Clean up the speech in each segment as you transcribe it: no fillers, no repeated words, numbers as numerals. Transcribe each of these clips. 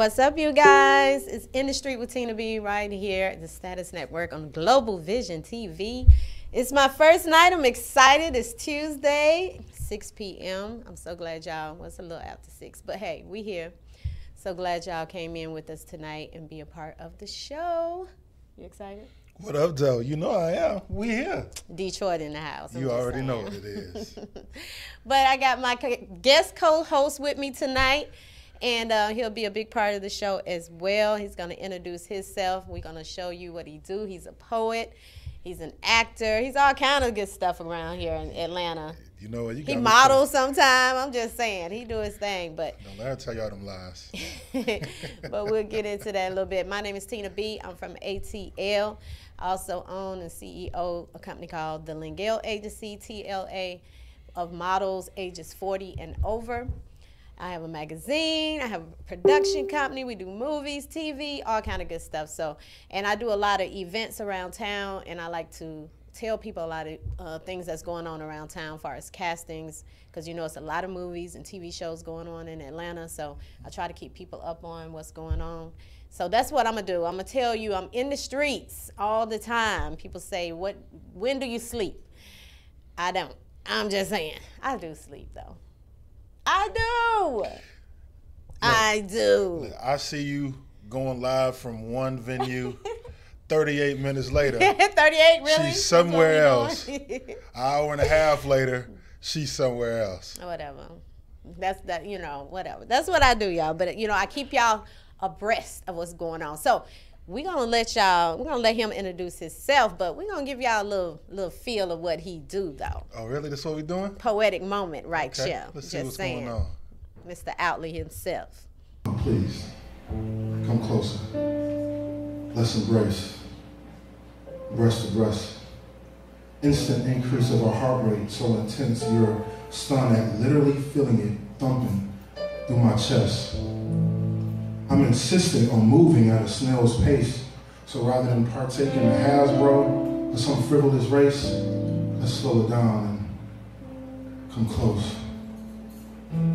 What's up, you guys? It's In the Street with Tina B right here at the Status Network on Global Vision TV. It's my first night. I'm excited. It's Tuesday, 6 p.m. I'm so glad y'all, well, it's a little after 6, but hey, we here. So glad y'all came in with us tonight and be a part of the show. You excited? What up, Joe? You know I am. We here. Detroit in the house. You already know what it is. But I got my guest co-host with me tonight. And he'll be a big part of the show as well. He's going to introduce himself. We're going to show you what he do. He's a poet. He's an actor. He's all kind of good stuff around here in Atlanta. You know what? He models sometime. I'm just saying. He do his thing. But don't let her tell y'all them lies. But we'll get into that a little bit. My name is Tina B. I'm from ATL. I also own and CEO of a company called the Lingale Agency, TLA, of models ages 40 and over. I have a magazine, I have a production company, we do movies, TV, all kind of good stuff. So, and I do a lot of events around town, and I like to tell people a lot of things that's going on around town as far as castings, because you know it's a lot of movies and TV shows going on in Atlanta, so I try to keep people up on what's going on. So that's what I'm gonna do. I'm gonna tell you, I'm in the streets all the time. People say, when do you sleep? I don't. I'm just saying, I do sleep though. I do. Look, I do. Look, I see you going live from one venue. 38 minutes later. 38, really? She's somewhere else. An hour and a half later, she's somewhere else. Whatever. That's that. You know, whatever. That's what I do, y'all. But you know, I keep y'all abreast of what's going on. So we're gonna let him introduce himself, but we're gonna give y'all a little feel of what he do though. Oh really? That's what we're doing? Poetic moment right okay. here. Let's see just what's saying. going on. Mr. Outley himself. Please, come closer. Let's embrace. Breast to breast. Instant increase of our heart rate so intense you're stunned at literally feeling it thumping through my chest. I'm insistent on moving at a snail's pace, so rather than partake in the Hasbro or some frivolous race, let's slow it down and come close.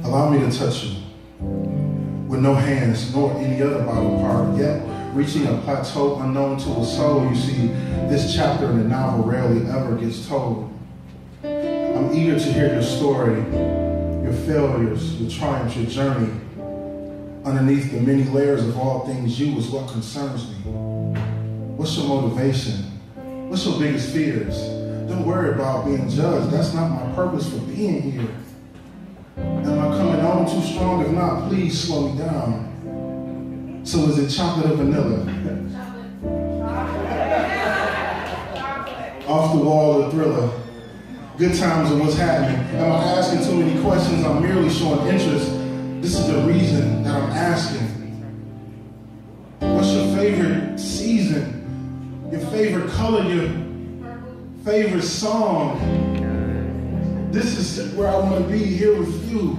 Allow me to touch you, with no hands nor any other body part, yet reaching a plateau unknown to a soul. You see, this chapter in the novel rarely ever gets told. I'm eager to hear your story, your failures, your triumphs, your journey. Underneath the many layers of all things, you is what concerns me. What's your motivation? What's your biggest fears? Don't worry about being judged. That's not my purpose for being here. Am I coming on too strong? If not, please slow me down. So is it chocolate or vanilla? Off the wall or thriller? Good times or what's happening? Am I asking too many questions? I'm merely showing interest. This is the reason that I'm asking. What's your favorite season? Your favorite color? Your favorite song? This is where I want to be, here with you.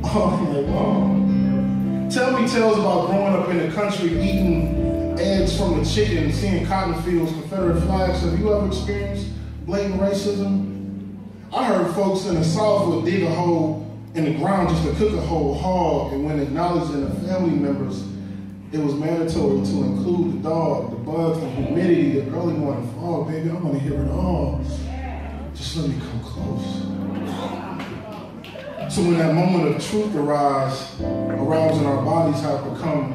Oh my God. Tell me tales about growing up in the country, eating eggs from a chicken, seeing cotton fields, Confederate flags. Have you ever experienced blatant racism? I heard folks in the South would dig a hole in the ground just to cook a whole hog, and when acknowledging the family members, it was mandatory to include the dog, the bugs, the humidity, the early morning fog. Baby, I want to hear it all. Just let me come close. So when that moment of truth arrives and our bodies have become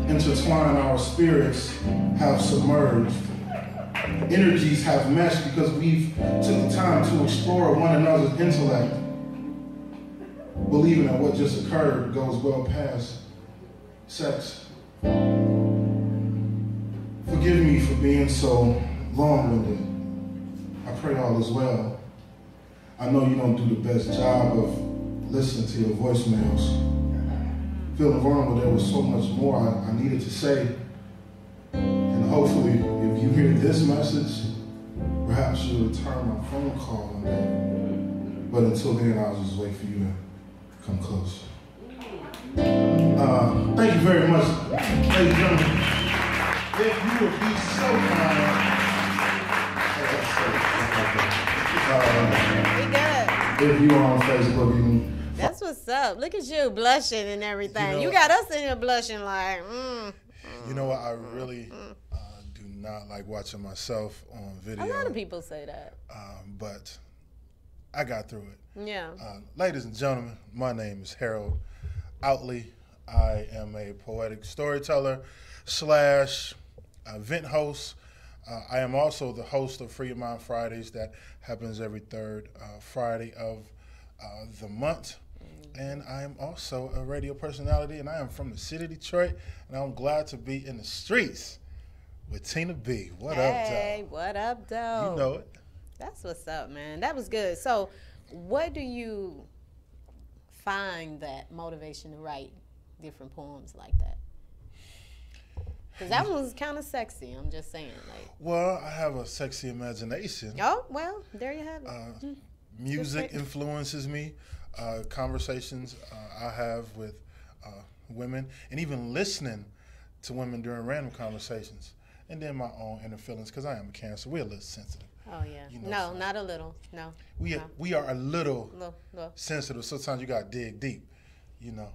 intertwined, our spirits have submerged. Energies have meshed because we've took the time to explore one another's intellect, believing that what just occurred goes well past sex. Forgive me for being so long-winded. I pray all is well. I know you don't do the best job of listening to your voicemails. Feeling vulnerable, there was so much more I needed to say. And hopefully, if you hear this message, perhaps you'll return my phone call one day. But until then, I'll just wait for you to come close. Thank you very much, ladies and gentlemen. If you would be so kind, if you are on Facebook, you can what's up. Look at you blushing and everything. You know, You got us in here blushing like, You know what? I really do not like watching myself on video. A lot of people say that. But I got through it. Yeah. Ladies and gentlemen, my name is Harold Outley. I am a poetic storyteller / event host. I am also the host of Free Your Mind Fridays that happens every third Friday of the month. And I am also a radio personality, and I am from the city of Detroit, and I'm glad to be in the streets with Tina B. What up, Hey, though? what up, though? You know it. That's what's up, man. That was good. So, what do you find that motivation to write different poems like that? Because that one was kind of sexy. I'm just saying, like. Well, I have a sexy imagination. Oh, well, there you have it. Music influences me. Conversations I have with women, and even listening to women during random conversations, and then my own inner feelings, because I am a Cancer. We're a little sensitive. Oh, yeah. You know, No, so not a little. No. We are a little Little. sensitive. Sometimes you got to dig deep, you know.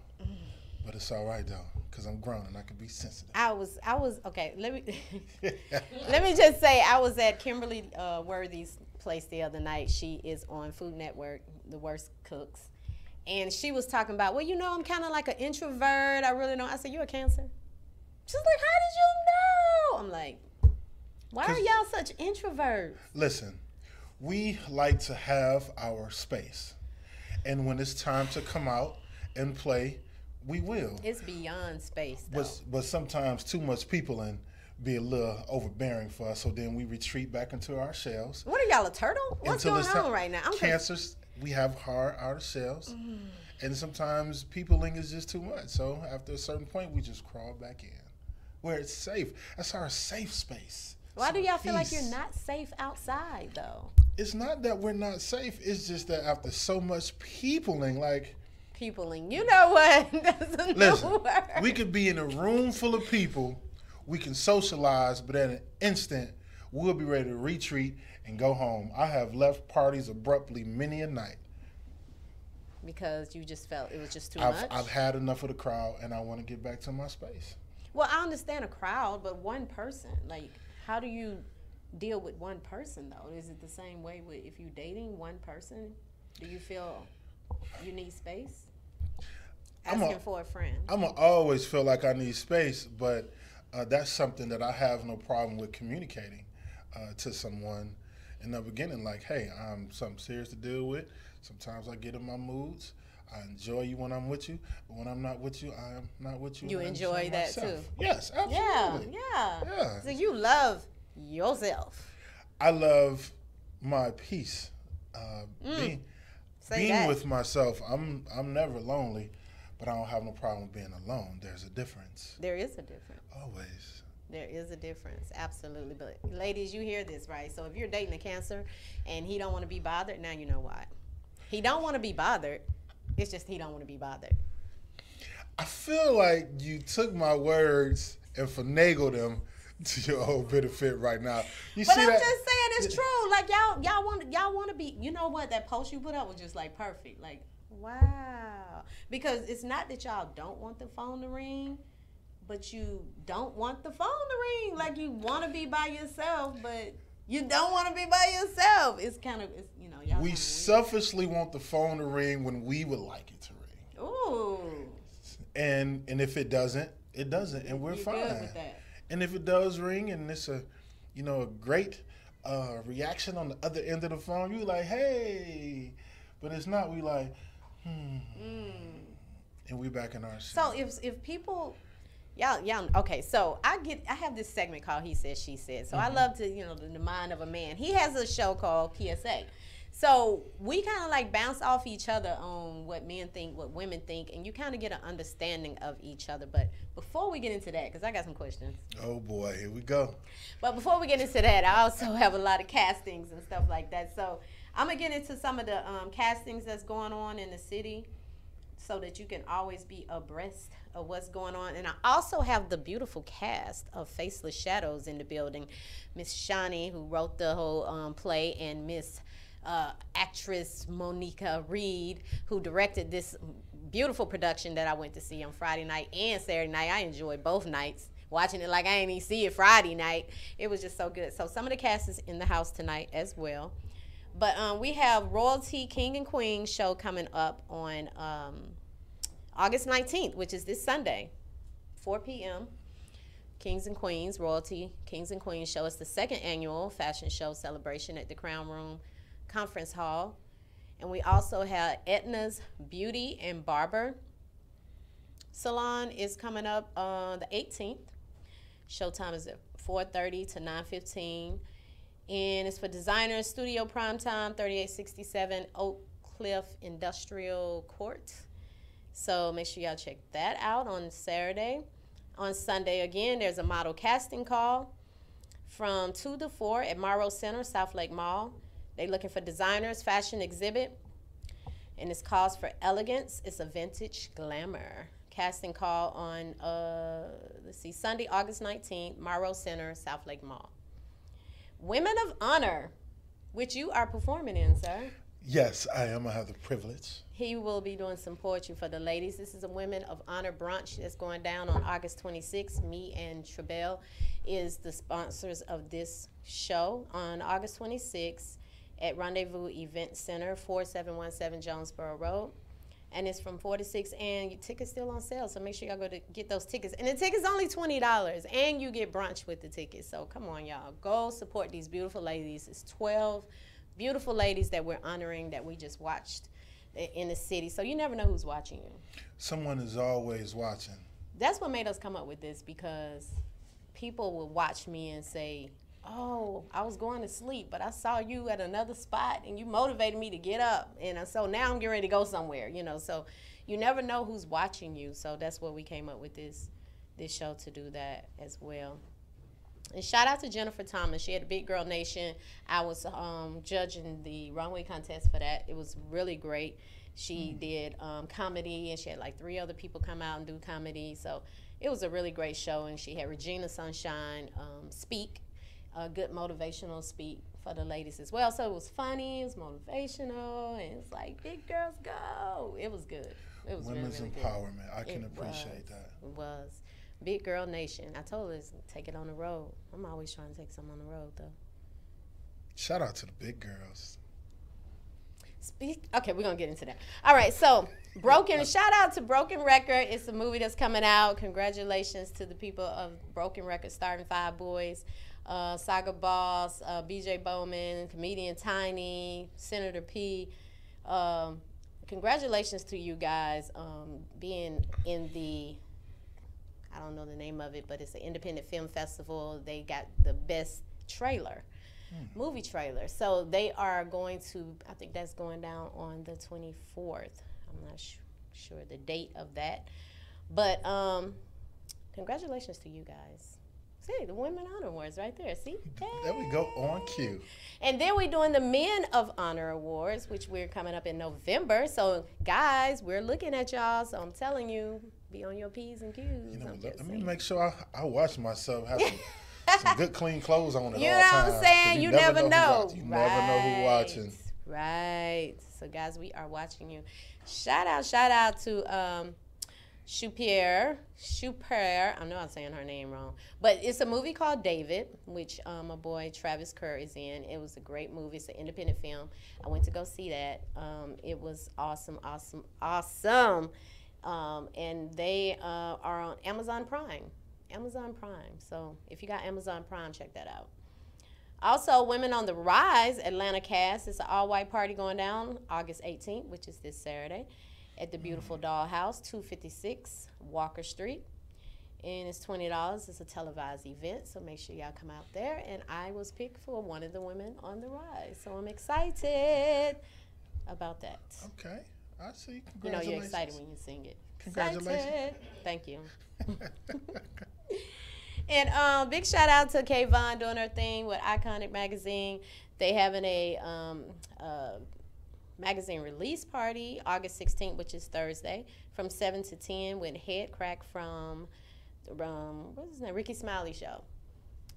But it's all right, though, because I'm grown and I can be sensitive. I was okay. Let me let me just say, I was at Kimberly Worthy's place the other night. She is on Food Network, The Worst Cooks, and she was talking about, well, you know, I'm kind of like an introvert. I really don't. I said, you're a Cancer? She's like, how did you know? I'm like, why are y'all such introverts? Listen, we like to have our space, and when it's time to come out and play, we will. It's beyond space, though. But sometimes too much people and be a little overbearing for us, so then we retreat back into our shells. What are y'all, a turtle? What's Until going it's on time- right now? I'm Cancers, we have hard outer shells, and sometimes peopling is just too much. So after a certain point, we just crawl back in, where it's safe. That's our safe space. Why do y'all feel like Peace. you're not safe outside, though? It's not that we're not safe. It's just that after so much peopling, like, Peopling. You know what? That's a listen, new word. we could be in a room full of people, we can socialize, but at an instant, we'll be ready to retreat and go home. I have left parties abruptly many a night. Because you just felt it was just too much? I've had enough of the crowd, and I want to get back to my space. Well, I understand a crowd, but one person, like, how do you deal with one person, though? Is it the same way with if you're dating one person? Do you feel you need space? Asking for a friend. I'm going to always feel like I need space, but that's something that I have no problem with communicating to someone in the beginning. Like, hey, I'm something serious to deal with. Sometimes I get in my moods. I enjoy you when I'm with you, but when I'm not with you, I am not with you. You and I enjoy that myself. too? Yes, absolutely. Yeah. So you love yourself. I love my peace. Being that. with myself, I'm never lonely, but I don't have no problem being alone. There's a difference. There is a difference. Always. There is a difference, absolutely. But ladies, you hear this, right? So if you're dating a Cancer and he don't want to be bothered, now you know why. He don't want to be bothered. It's just he don't want to be bothered. I feel like you took my words and finagled them to your own benefit right now. You But see I'm that? just saying it's true. Like y'all want to be. You know what? That post you put up was just like perfect. Like, wow. Because it's not that y'all don't want the phone to ring, but you don't want the phone to ring. Like you want to be by yourself, but you don't want to be by yourself. It's kind of, you know, y'all. We selfishly want the phone to ring when we would like it to ring. Ooh. And if it doesn't, it doesn't, and we're You're fine. good with that. And if it does ring and it's a great reaction on the other end of the phone, you like, hey. But it's not, we like, and we back in our shit. So if people, y'all, okay. So I have this segment called He Said, She Said. So I love to, the mind of a man. He has a show called PSA. So we kind of like bounce off each other on what men think, what women think, and you kind of get an understanding of each other. But before we get into that, because I got some questions. Oh boy, here we go. But before we get into that, I also have a lot of castings and stuff like that. So I'm going to get into some of the castings that's going on in the city so that you can always be abreast of what's going on. And I also have the beautiful cast of Faceless Shadows in the building. Miss Shani, who wrote the whole play, and Miss actress Monica Reed, who directed this beautiful production that I went to see on Friday night and Saturday night. I enjoyed both nights. Watching it like I ain't even see it Friday night. It was just so good. So some of the cast is in the house tonight as well. But we have Royalty King and Queen show coming up on August 19th, which is this Sunday, 4 p.m. Kings and Queens, Royalty Kings and Queens show. It's the second annual fashion show celebration at the Crown Room Conference Hall. And we also have Etna's Beauty and Barber Salon is coming up on the 18th. Showtime is at 4:30 to 9:15. And it's for designers, Studio Primetime, 3867 Oak Cliff Industrial Court. So make sure y'all check that out on Saturday. On Sunday, again, there's a model casting call from 2 to 4 at Morrow Center, South Lake Mall. They're looking for designers, fashion exhibit, and it's Cause for Elegance. It's a vintage glamour. Casting call on, Sunday, August 19th, Morrow Center, South Lake Mall. Women of Honor, which you are performing in, sir. Yes, I am. I have the privilege. He will be doing some poetry for the ladies. This is a Women of Honor brunch that's going down on August 26th. Me and Trebell is the sponsors of this show on August 26th at Rendezvous Event Center, 4717 Jonesboro Road. And it's from 4 to 6, and your ticket's still on sale, so make sure y'all go to get those tickets. And the ticket's only $20, and you get brunch with the ticket. So come on, y'all. Go support these beautiful ladies. It's 12 beautiful ladies that we're honoring that we just watched in the city. So you never know who's watching you. Someone is always watching. That's what made us come up with this, because people will watch me and say, oh, I was going to sleep, but I saw you at another spot and you motivated me to get up. And so now I'm getting ready to go somewhere, you know. So you never know who's watching you. So that's what we came up with this show to do that as well. And shout out to Jennifer Thomas. She had a Big Girl Nation. I was judging the runway contest for that. It was really great. She did comedy, and she had like 3 other people come out and do comedy. So it was a really great show. And she had Regina Sunshine speak. A good motivational speak for the ladies as well. So it was funny, it was motivational, and it's like, big girls go. It was good. It was Women's really, really empowerment. good. I can appreciate that. It was. Big Girl Nation. I told her, take it on the road. I'm always trying to take some on the road, though. Shout out to the big girls. Okay, we're going to get into that. All right, so shout out to Broken Record. It's a movie that's coming out. Congratulations to the people of Broken Record, starting 5 boys. Saga Boss, BJ Bowman, comedian Tiny, Senator P. Congratulations to you guys being in the, I don't know the name of it, but it's an independent film festival. They got the best trailer, movie trailer. So they are going to, I think that's going down on the 24th. I'm not sure the date of that. But congratulations to you guys. See, the Women Honor Awards right there. See? There we go, on cue. And then we're doing the Men of Honor Awards, which we're coming up in November. So, guys, we're looking at y'all. So I'm telling you, be on your P's and Q's. You know, let me make sure I watch myself, have some good, clean clothes on at all times. You know what I'm saying? You never know. You never know who's watching. Right. So, guys, we are watching you. Shout out to Chuper. I know I'm saying her name wrong, but it's a movie called David, which my boy Travis Kerr is in. It was a great movie. It's an independent film. I went to go see that. It was awesome. And they are on Amazon Prime. So if you got Amazon Prime, check that out. Also, Women on the Rise, Atlanta cast. It's an all-white party going down August 18th, which is this Saturday, at the beautiful Dollhouse, 256 Walker Street. And it's $20. It's a televised event, so make sure y'all come out there. And I was picked for one of the Women on the Rise, so I'm excited about that. Okay, I see. You know you're excited when you sing it. Congratulations. Excited. Thank you. And big shout out to Kayvon doing her thing with Iconic Magazine. They having a magazine release party August 16th, which is Thursday, from 7 to 10 with Head Crack from what's his name, Ricky Smiley Show.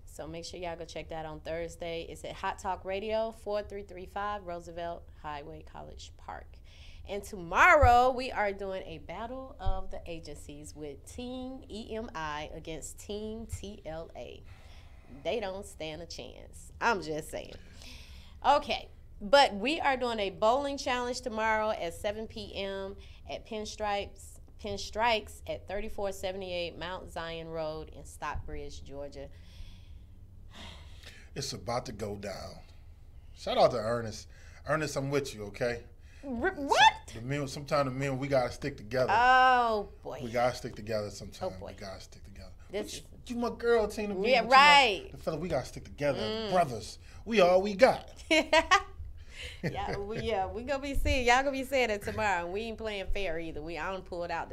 So make sure y'all go check that on Thursday. It's at Hot Talk Radio, 4335 Roosevelt Highway, College Park. And tomorrow we are doing a battle of the agencies with Team EMI against Team TLA. They don't stand a chance. I'm just saying. Okay, but we are doing a bowling challenge tomorrow at 7 p.m. at Pinstrikes at 3478 Mount Zion Road in Stockbridge, Georgia. It's about to go down. Shout out to Ernest. Ernest, I'm with you, okay? What? Sometimes the men, we got to stick together. Oh, boy. We got to stick together sometimes. Oh, boy. We got to stick together. This You my girl, Tina B. Yeah, but right. The fella, we got to stick together. Brothers, we all we got. Yeah, we gonna be seeing y'all gonna be saying it tomorrow. We ain't playing fair either. I don't pull it out.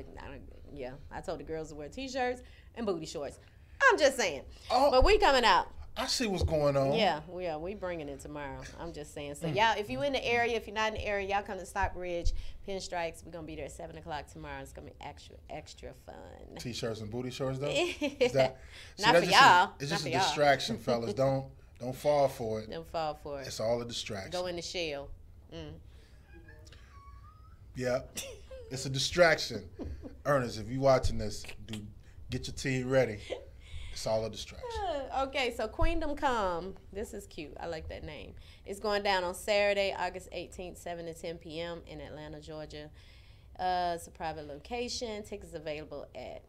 I told the girls to wear t-shirts and booty shorts. I'm just saying. Oh. But we coming out. I see what's going on. Yeah, we bringing it tomorrow. I'm just saying. So y'all, if you in the area, if you're not in the area, y'all come to Stockbridge, Pinstrikes. We're gonna be there at 7:00 tomorrow. It's gonna be extra fun. T-shirts and booty shorts though. Not for y'all. It's just a Not for y'all. distraction, fellas. Don't fall for it. Don't fall for it. It's all a distraction. Go in the shell. Yeah, it's a distraction. Ernest, if you watching this, get your team ready. It's all a distraction. Okay, so Queendom Come. This is cute. I like that name. It's going down on Saturday, August 18th, 7 to 10 p.m. in Atlanta, Georgia. It's a private location. Tickets available at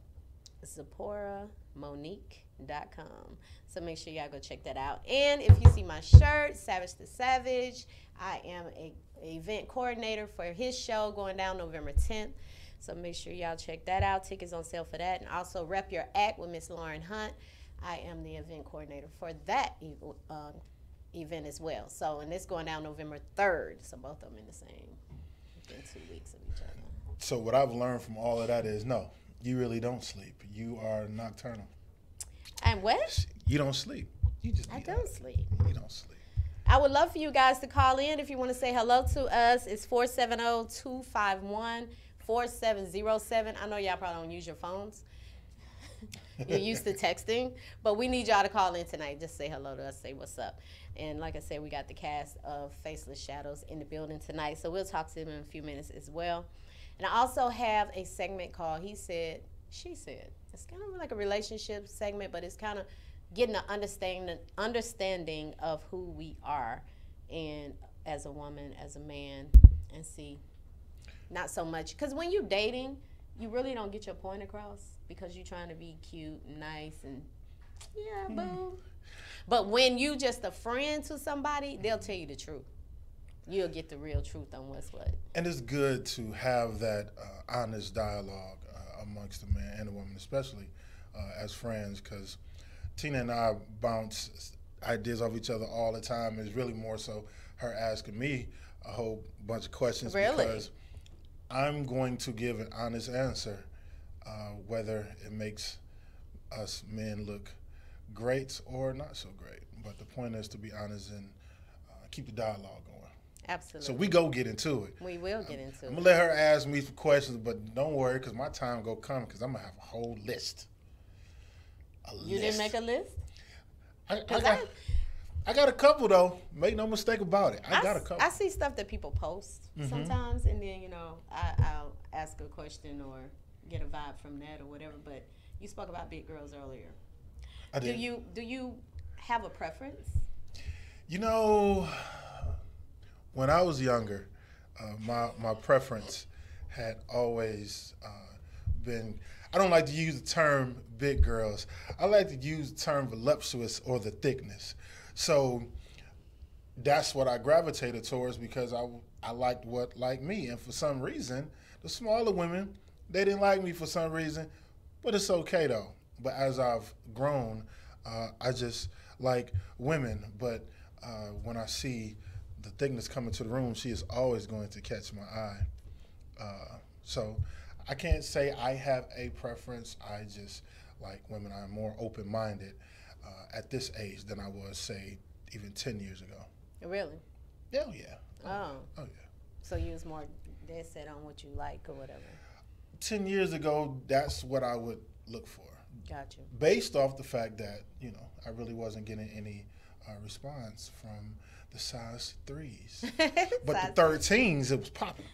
ZipporahMonique.com. So make sure y'all go check that out. And if you see my shirt, Savage the Savage, I am a event coordinator for his show going down November 10th. So make sure y'all check that out. Tickets on sale for that. And also Rep Your Act with Miss Lauren Hunt. I am the event coordinator for that event as well. So, and it's going down November 3rd. So both of them in the same, within 2 weeks of each other. So what I've learned from all of that is, no, you really don't sleep. You are nocturnal. And what? You don't sleep. You just I don't sleep. You don't sleep. I would love for you guys to call in if you want to say hello to us. It's 470-251-4707. I know y'all probably don't use your phones. You're used to texting. But we need y'all to call in tonight. Just say hello to us. Say what's up. And like I said, we got the cast of Faceless Shadows in the building tonight. So we'll talk to them in a few minutes as well. And I also have a segment called He Said, She Said. It's kind of like a relationship segment, but it's kind of getting an understanding of who we are, and as a woman, as a man, and see, not so much, because when you're dating, you really don't get your point across because you're trying to be cute and nice and boo. But when you just a friend to somebody, they'll tell you the truth. You'll get the real truth on what's what. And it's good to have that honest dialogue amongst the man and the woman, especially as friends, because Tina and I bounce ideas off each other all the time. It's really more so her asking me a whole bunch of questions. Really? Because I'm going to give an honest answer, whether it makes us men look great or not so great. But the point is to be honest and keep the dialogue going. Absolutely. So we go get into it. We will get into it. I'm going to let her ask me some questions, but don't worry because my time go come because I'm going to have a whole list. You didn't make a list? I got a couple though. Make no mistake about it. I got a couple. I see stuff that people post sometimes, and then I'll ask a question or get a vibe from that or whatever. But you spoke about big girls earlier. I did. Do you have a preference? When I was younger, my preference had always been. I don't like to use the term big girls. I like to use the term voluptuous or the thickness. So that's what I gravitated towards because I liked what liked me. And for some reason, the smaller women, they didn't like me for some reason. But it's okay though. But as I've grown, I just like women. But when I see the thickness coming to the room, she is always going to catch my eye. So I can't say I have a preference. I just like women. I'm more open-minded at this age than I was, say, even 10 years ago. Really? Hell yeah. Oh. Oh yeah. So you was more dead set on what you like or whatever. 10 years ago, that's what I would look for. Got you. Based off the fact that, I really wasn't getting any response from the size 3s. But the 13s, it was popping.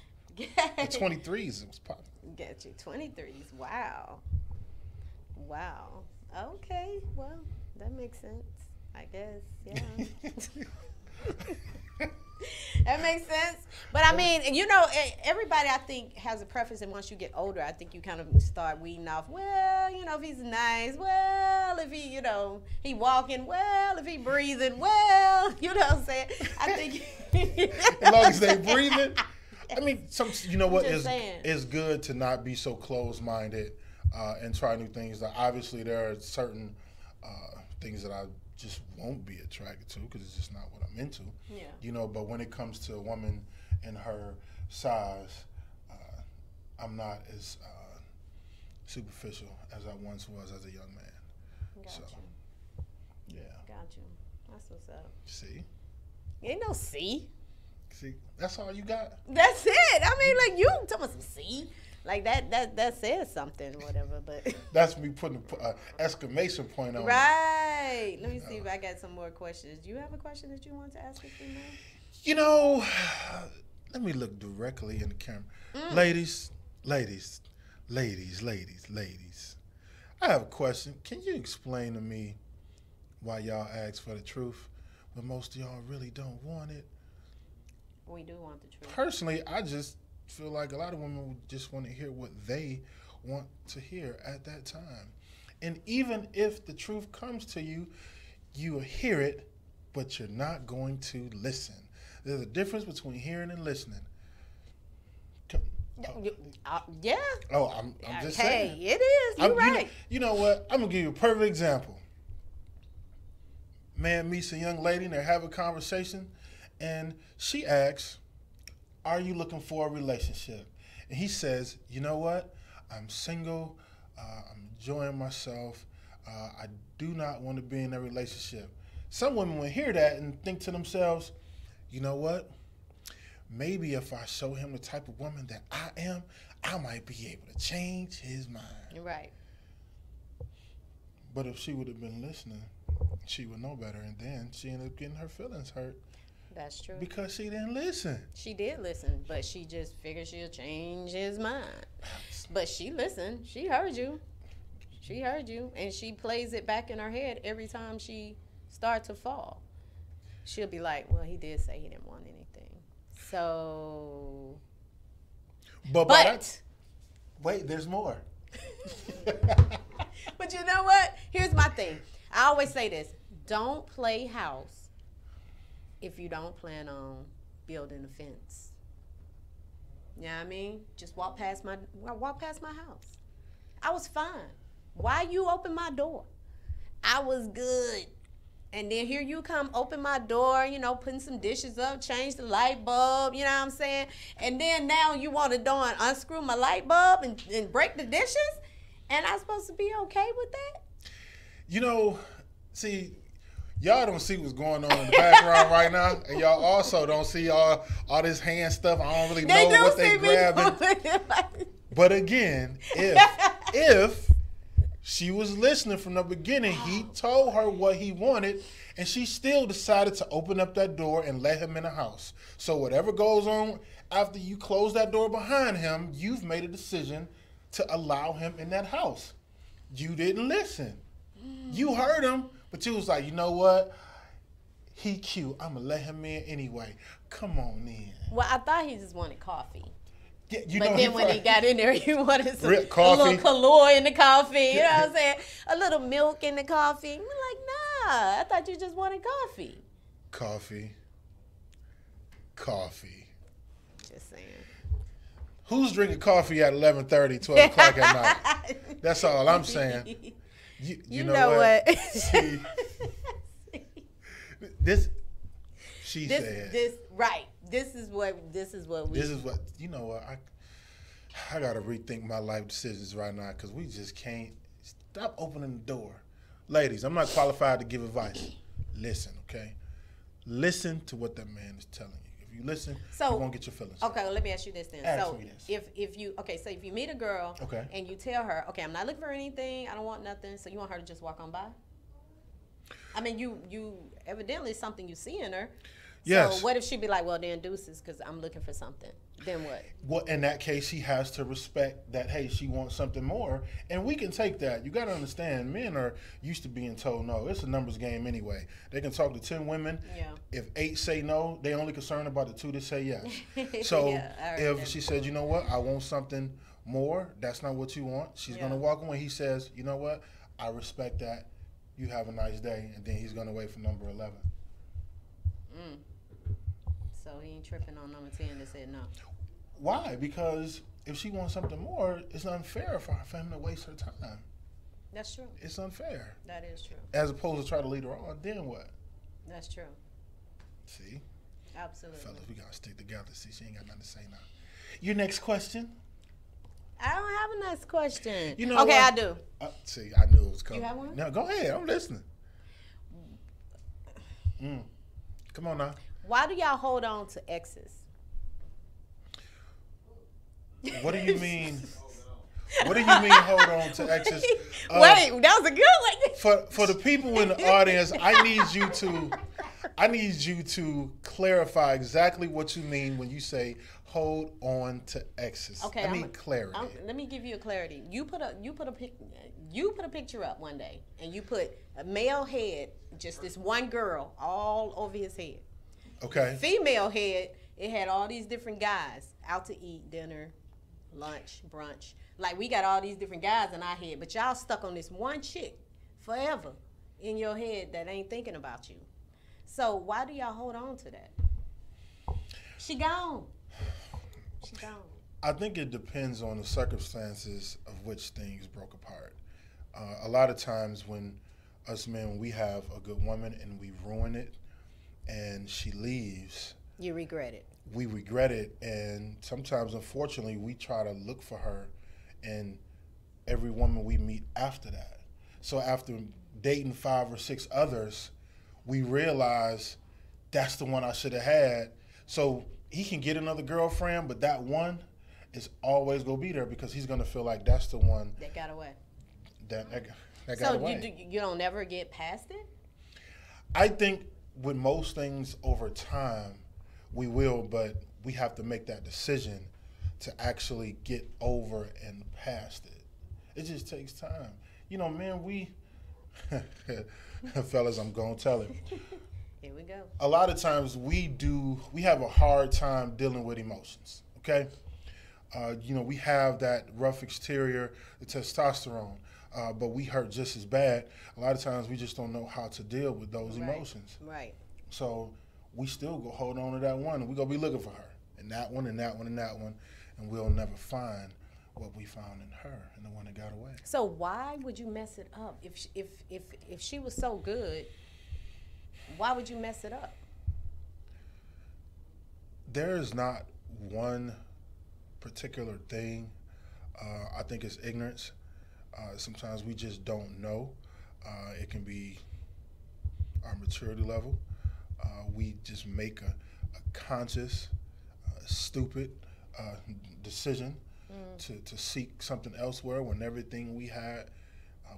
The 23s, it was popping. Get you. 23s. Wow. Wow. Okay. Well, that makes sense. I guess. Yeah. That makes sense. But I mean, you know, everybody I think has a preference, and once you get older, I think you kind of start weeding off, well, you know, if he's nice, well, if he, you know, he walking, well, if he breathing, well, you know what I'm saying? I think as long as they breathing. I mean, you know what, saying. It's good to not be so closed-minded and try new things. Like, obviously, there are certain things that I just won't be attracted to because it's just not what I'm into. Yeah. You know, but when it comes to a woman in her size, I'm not as superficial as I once was as a young man. Got So, you. yeah. Got you. That's what's up. See? Ain't no C. See? That's all you got? That's it. I mean, like, you talking about some C. Like, that says something, whatever, but. That's me putting an exclamation point on it. Right. Let me see if I got some more questions. Do you have a question that you want to ask a female? You know, let me look directly in the camera. Ladies. I have a question. Can you explain to me why y'all ask for the truth, but most of y'all really don't want it? We do want the truth. Personally, I just feel like a lot of women would just want to hear what they want to hear at that time. And even if the truth comes to you, you will hear it, but you're not going to listen. There's a difference between hearing and listening. Yeah. Oh, I'm just hey, saying. it is. You're right. You know what? I'm going to give you a perfect example. Man meets a young lady and they have a conversation, and she asks, are you looking for a relationship? And he says, you know what? I'm single. I'm enjoying myself. I do not want to be in a relationship. Some women will hear that and think to themselves, you know what? Maybe if I show him the type of woman that I am, I might be able to change his mind. You're right. But if she would have been listening, she would know better. And then she ended up getting her feelings hurt. That's true. Because she didn't listen. She did listen, but she just figured she'll change his mind. But she listened. She heard you. She heard you. And she plays it back in her head every time she starts to fall. She'll be like, well, he did say he didn't want anything. So. But wait, there's more. But you know what? Here's my thing. I always say this. Don't play house if you don't plan on building a fence. You know what I mean? Just walk past my house. I was fine. Why you open my door? I was good. And then here you come, open my door, you know, putting some dishes up, change the light bulb, you know what I'm saying? And then now you want to go and unscrew my light bulb and break the dishes? And I'm supposed to be okay with that? You know, see, y'all don't see what's going on in the background right now. And y'all also don't see all this hand stuff. I don't really know what they grabbing. But again, if she was listening from the beginning, he told her what he wanted, and she still decided to open up that door and let him in the house. So whatever goes on after you close that door behind him, you've made a decision to allow him in that house. You didn't listen. You heard him, but you was like, you know what? He cute. I'm going to let him in anyway. Come on in. Well, I thought he just wanted coffee. Yeah, but then when he got in there, he wanted some, a coffee. little color in the coffee. You know what I'm saying? A little milk in the coffee. I'm like, nah, I thought you just wanted coffee. Coffee. Just saying. Who's drinking coffee at 11:30, 12 o'clock at night? That's all I'm saying. You know what? See, she said. This is what you know what, I gotta rethink my life decisions right now, because we just can't stop opening the door. Ladies, I'm not qualified to give advice. Listen, okay? Listen to what that man is telling you. If you listen, you won't get your feelings. Okay, well, let me ask you this then. Ask me this. If you meet a girl and you tell her, okay, I'm not looking for anything, I don't want nothing, so you want her to just walk on by? I mean, you evidently it's something you see in her. Yes. So what if she be like, well, then deuces, because I'm looking for something. Then what? Well, in that case, he has to respect that, hey, she wants something more. And we can take that. You got to understand, men are used to being told no. It's a numbers game anyway. They can talk to 10 women. Yeah. If 8 say no, they only concerned about the 2 that say yes. So Yeah, I heard if that she said, you know what, I want something more, that's not what you want, she's Yeah. going to walk away. He says, you know what, I respect that. You have a nice day. And then he's going to wait for number 11. So he ain't tripping on number 10 that said no. Why? Because if she wants something more, it's unfair for him to waste her time. That's true. It's unfair. That is true. As opposed to try to lead her on, then what? That's true. See? Absolutely. Fellas, we got to stick together. See, she ain't got nothing to say now. Your next question? I don't have a next question. You know okay, what? I do. See, I knew it was coming. You have one? No, go ahead. I'm listening. Come on now. Why do y'all hold on to exes? What do you mean? What do you mean hold on to exes? Wait, that was a good one. For the people in the audience, I need you to clarify exactly what you mean when you say hold on to exes. Okay, I need clarity. let me give you a clarity. You put a picture up one day, and you put a male head, just this one girl, all over his head. Okay. Female head, it had all these different guys out to eat, dinner, lunch, brunch. Like, we got all these different guys in our head, but y'all stuck on this one chick forever in your head that ain't thinking about you. So why do y'all hold on to that? She gone. She gone. I think it depends on the circumstances of which things broke apart. A lot of times when us men, we have a good woman and we ruin it and she leaves, You regret it. we regret it, and sometimes, unfortunately, we try to look for her in every woman we meet after that. So after dating 5 or 6 others, we realize that's the one I should have had. So he can get another girlfriend, but that one is always going to be there because he's going to feel like that's the one That got away. that got So away. you don't never get past it? I think with most things over time, we will, but we have to make that decision to actually get over and past it. It just takes time. You know, man, fellas, I'm going to tell it. Here we go. A lot of times we have a hard time dealing with emotions, okay? You know, we have that rough exterior, the testosterone, but we hurt just as bad. A lot of times we just don't know how to deal with those emotions. Right. So we still go hold on to that one, and we're going to be looking for her, and that one, and that one, and that one, and we'll never find what we found in her and the one that got away. So why would you mess it up? If she was so good, why would you mess it up? There is not one particular thing. I think it's ignorance. Sometimes we just don't know. It can be our maturity level. We just make a conscious, stupid decision to seek something elsewhere when everything we had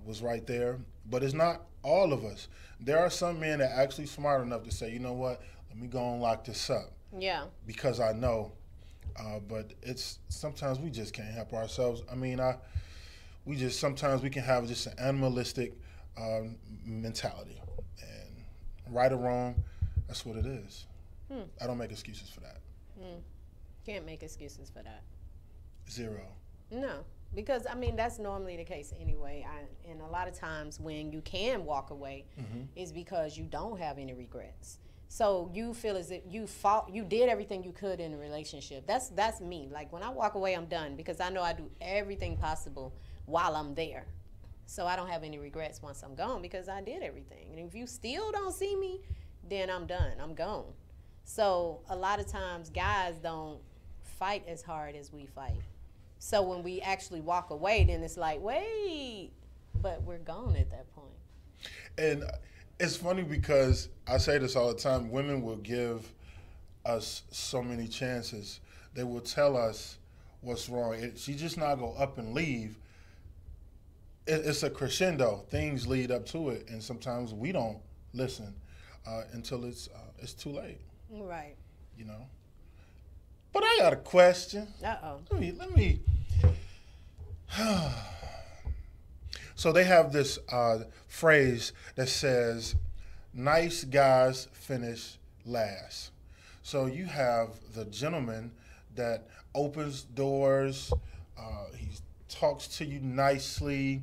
was right there. But it's not all of us. There are some men that are actually smart enough to say, you know what, let me go and lock this up. Yeah. Because I know. But it's sometimes we just can't help ourselves. I mean, sometimes we can have just an animalistic mentality. And right or wrong, that's what it is. I don't make excuses for that. Can't make excuses for that. 0. No, because I mean that's normally the case anyway. And a lot of times when you can walk away, is because you don't have any regrets. So you feel as if you did everything you could in a relationship. That's me. Like when I walk away, I'm done because I know I do everything possible while I'm there. So I don't have any regrets once I'm gone because I did everything. And if you still don't see me, then I'm done. I'm gone. So a lot of times guys don't fight as hard as we fight. So when we actually walk away, then it's like, wait, but we're gone at that point. And it's funny because I say this all the time. Women will give us so many chances. They will tell us what's wrong. She just not go up and leave. It's a crescendo. Things lead up to it, and sometimes we don't listen until it's too late. Right. You know. But I got a question. Uh-oh. Let me. So they have this phrase that says, "Nice guys finish last." So you have the gentleman that opens doors. He talks to you nicely.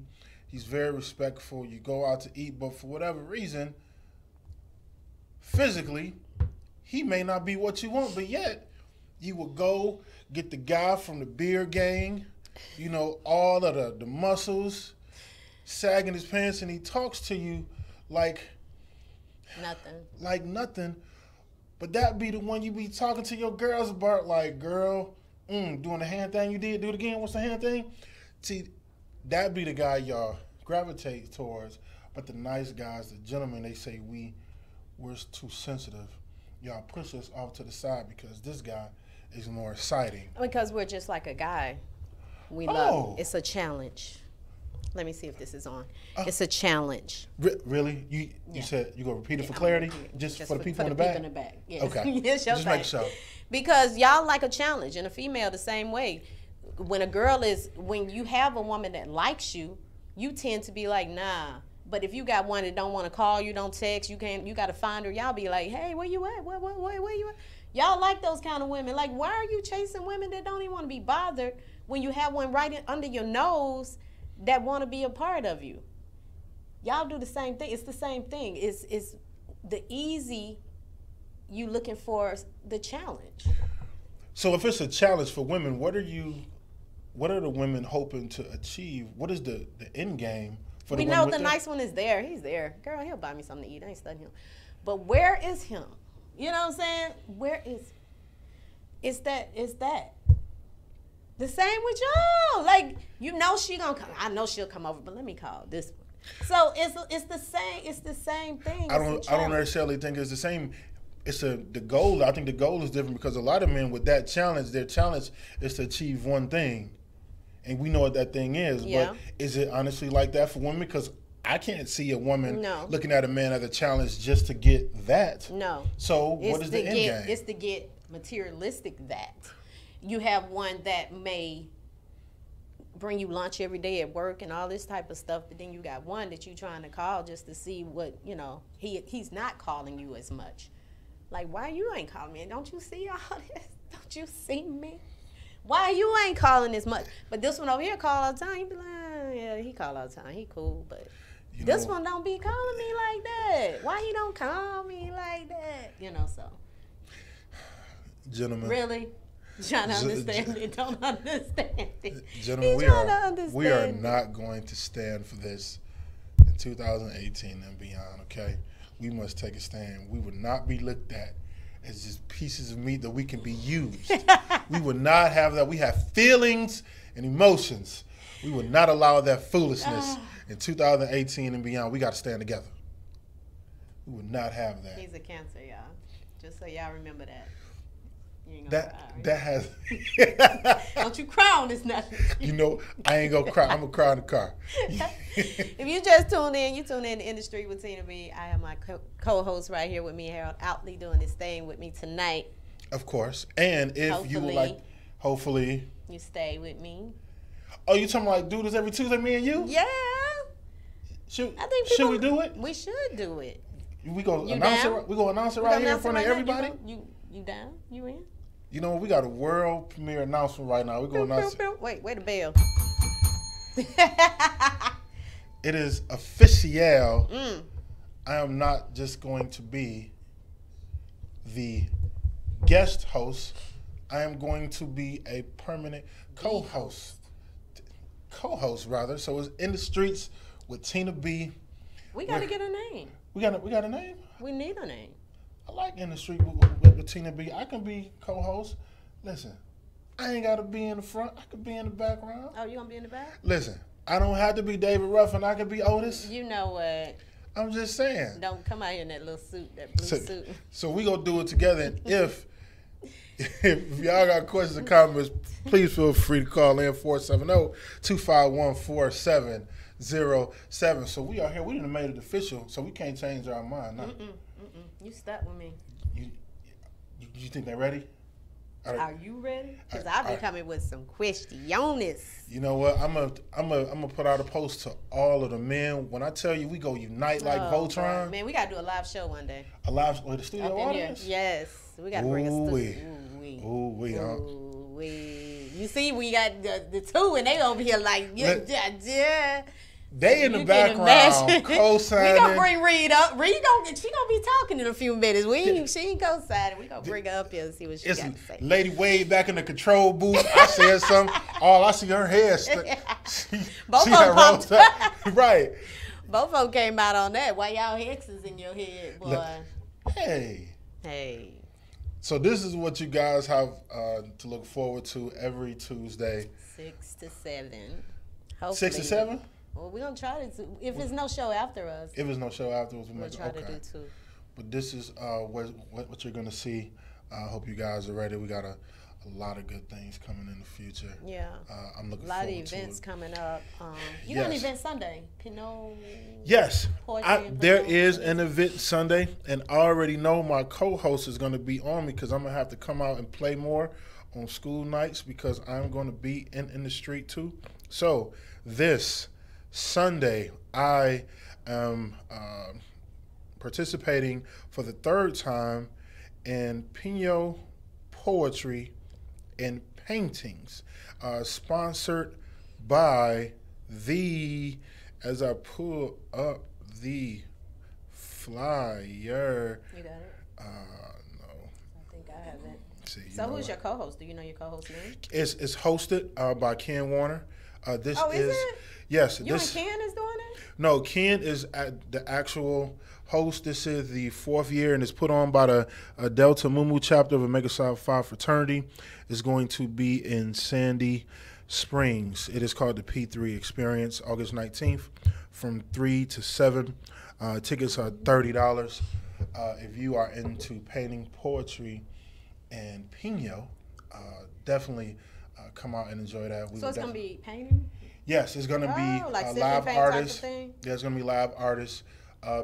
He's very respectful. You go out to eat, but for whatever reason, physically, he may not be what you want, but yet you will go get the guy from the beer gang, you know, all of the muscles, sagging his pants, and he talks to you like nothing. But that be the one you be talking to your girls about, like, girl, doing the hand thing you did, do it again, what's the hand thing? See, that be the guy y'all gravitate towards. But the nice guys, the gentlemen, they say we're too sensitive. Y'all push us off to the side because this guy is more exciting. Because we're just like a guy. We love it. It's a challenge. Let me see if this is on. It's a challenge. Really? You said you gonna repeat it for clarity? Just for the people in the back? For the people in the back. Yes. Okay. Yes, just make sure. Because y'all like a challenge, and a female the same way. When you have a woman that likes you, you tend to be like, nah. But if you got one that don't want to call you, don't text, you got to find her. Y'all be like, hey, where you at? Where you at? Y'all like those kind of women. Like, why are you chasing women that don't even want to be bothered when you have one right under your nose that want to be a part of you? Y'all do the same thing. It's the same thing. It's the easy, you looking for the challenge. So if it's a challenge for women, what are the women hoping to achieve? What is the end game for the women? We know the nice one is there. He's there. Girl, he'll buy me something to eat. I ain't studying him. But where is him? You know what I'm saying? Where is? It's that. The same with y'all. Like, you know she gonna come. I know she'll come over, but let me call this one. So it's the same. It's the same thing. I don't necessarily think it's the same. It's the goal. I think the goal is different because a lot of men with that challenge, their challenge is to achieve one thing, and we know what that thing is. Yeah. But is it honestly like that for women? Because I can't see a woman looking at a man as a challenge just to get that. No. So what is the end game? It's to get materialistic that. You have one that may bring you lunch every day at work and all this type of stuff, but then you got one that you trying to call just to see what, you know, he's not calling you as much. Like, why you ain't calling me? Don't you see all this? Don't you see me? Why you ain't calling as much? But this one over here call all the time. You be like, yeah, he call all the time. He cool, but this one don't be calling me like that. Why he don't call me like that? You know, so. Gentlemen. Really? Trying to understand it, don't understand it. Gentlemen, we are not going to stand for this in 2018 and beyond, okay? We must take a stand. We would not be looked at as just pieces of meat that we can be used. We would not have that. We have feelings and emotions. We would not allow that foolishness in 2018 and beyond. We got to stand together. We would not have that. He's a Cancer, y'all. Just so y'all remember that. That has. Don't you cry on this nothing. You know, I ain't gonna cry. I'm gonna cry in the car. If you just tune in, you tune in to Industry with Tina B. I have my co-host right here with me, Harold Outley, doing this thing with me tonight. Of course. And if you would like, hopefully, you stay with me. Oh, you talking like do this every Tuesday, me and you? Yeah. Should we do it? We should do it. We go announce it. We go announce it right here in front of everybody. You down? You in? You know, we got a world premiere announcement right now. We're going to announce it. Wait a bell. It is official. I am not just going to be the guest host. I am going to be a permanent co-host. Co-host, rather. So it's In the Streets with Tina B. We got to get a name. We got a name? We need a name. I like In the Street with Tina B. I can be co-host. Listen, I ain't got to be in the front. I could be in the background. Oh, you going to be in the back? Listen, I don't have to be David Ruffin. I could be Otis. You know what? I'm just saying. Don't come out here in that little suit, that blue suit. So we going to do it together. And if y'all got questions or comments, please feel free to call in 470-251-4707. So we are here. We done made it official, so we can't change our mind now. You stuck with me. You think they're ready? Are you ready? Because I've been coming with some questions. You know what? I'm gonna put out a post to all of the men. When I tell you we go unite like Voltron. Boy. Man, we gotta do a live show one day. A live with the studio audience? Yes. We gotta bring a studio. Ooh. You see, we got the two, and they over here like, yeah. They in the background co-signing. We gonna bring Reed up. She gonna be talking in a few minutes. She ain't co-signing. We gonna bring her up here and see what she got to say. Lady Wade back in the control booth. I said something. All I see her hair. Both of them popped up. Right. Both of them came out on that. Why y'all hexes in your head, boy? Hey. So this is what you guys have to look forward to every Tuesday. 6 to 7. 6 to 7? Well, we're going to try to. If there's no show after us. If there's no show afterwards, we'll try to do 2. But this is what you're going to see. I hope you guys are ready. We got a lot of good things coming in the future. Yeah. I'm looking forward to it. A lot of events coming up. You got an event Sunday. Yes. There is an event Sunday, and I already know my co-host is going to be on me because I'm going to have to come out and play more on school nights because I'm going to be in the street too. So this Sunday, I am participating for the 3rd time in Pino Poetry and Paintings, sponsored by as I pull up the flyer. You got it? No. I think I haven't. See, so who's your co-host? Do you know your co-host's name? It's hosted by Ken Warner. Is it? Yes. You and Ken is doing it? No, Ken is at the actual host. This is the 4th year, and it's put on by the Delta Mu Mu chapter of Omega Psi Phi fraternity. It's going to be in Sandy Springs. It is called the P3 Experience, August 19th, from 3 to 7. Tickets are $30. If you are into painting, poetry, and Pino, definitely come out and enjoy that. So it's going to be painting? Yes, it's going to be like live artists. Yeah, it's going to be live artists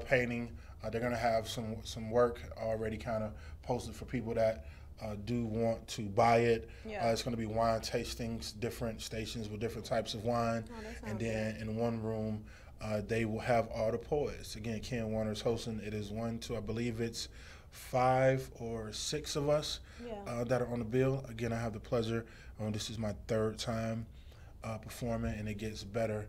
painting. They're going to have some work already kind of posted for people that do want to buy it. Yeah. It's going to be wine tastings, different stations with different types of wine. And then in one room, they will have all the poets. Again, Ken Warner's hosting. It is 1, 2, I believe it's 5 or 6 of us that are on the bill. Again, I have the pleasure. This is my 3rd time performing, and it gets better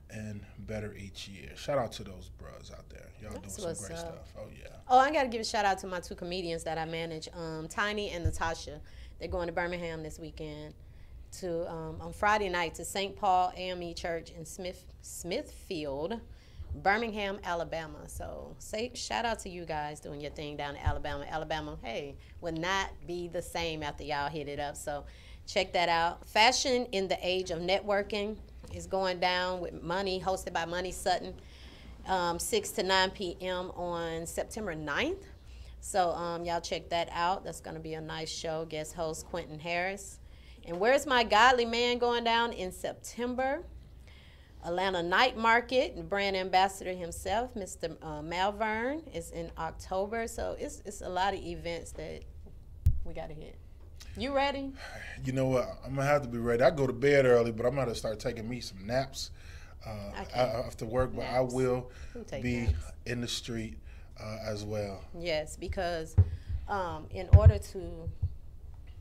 and better each year. Shout out to those bros out there. Y'all doing some great stuff. Oh, yeah. Oh, I got to give a shout out to my 2 comedians that I manage, Tiny and Natasha. They're going to Birmingham this weekend on Friday night to St. Paul AME Church in Smithfield, Birmingham, Alabama. So shout out to you guys doing your thing down in Alabama. Alabama, hey, would not be the same after y'all hit it up. So check that out. Fashion in the Age of Networking is going down with Money, hosted by Money Sutton, 6 to 9 p.m. on September 9th. So y'all check that out. That's going to be a nice show. Guest host Quentin Harris. And Where's My Godly Man going down in September. Atlanta Night Market, brand ambassador himself, Mr. Malvern, is in October. So it's a lot of events that we got to hit. You ready? You know what? I'm going to have to be ready. I go to bed early, but I'm going to start taking me some naps after work. But I will be in the street as well. Yes, because in order to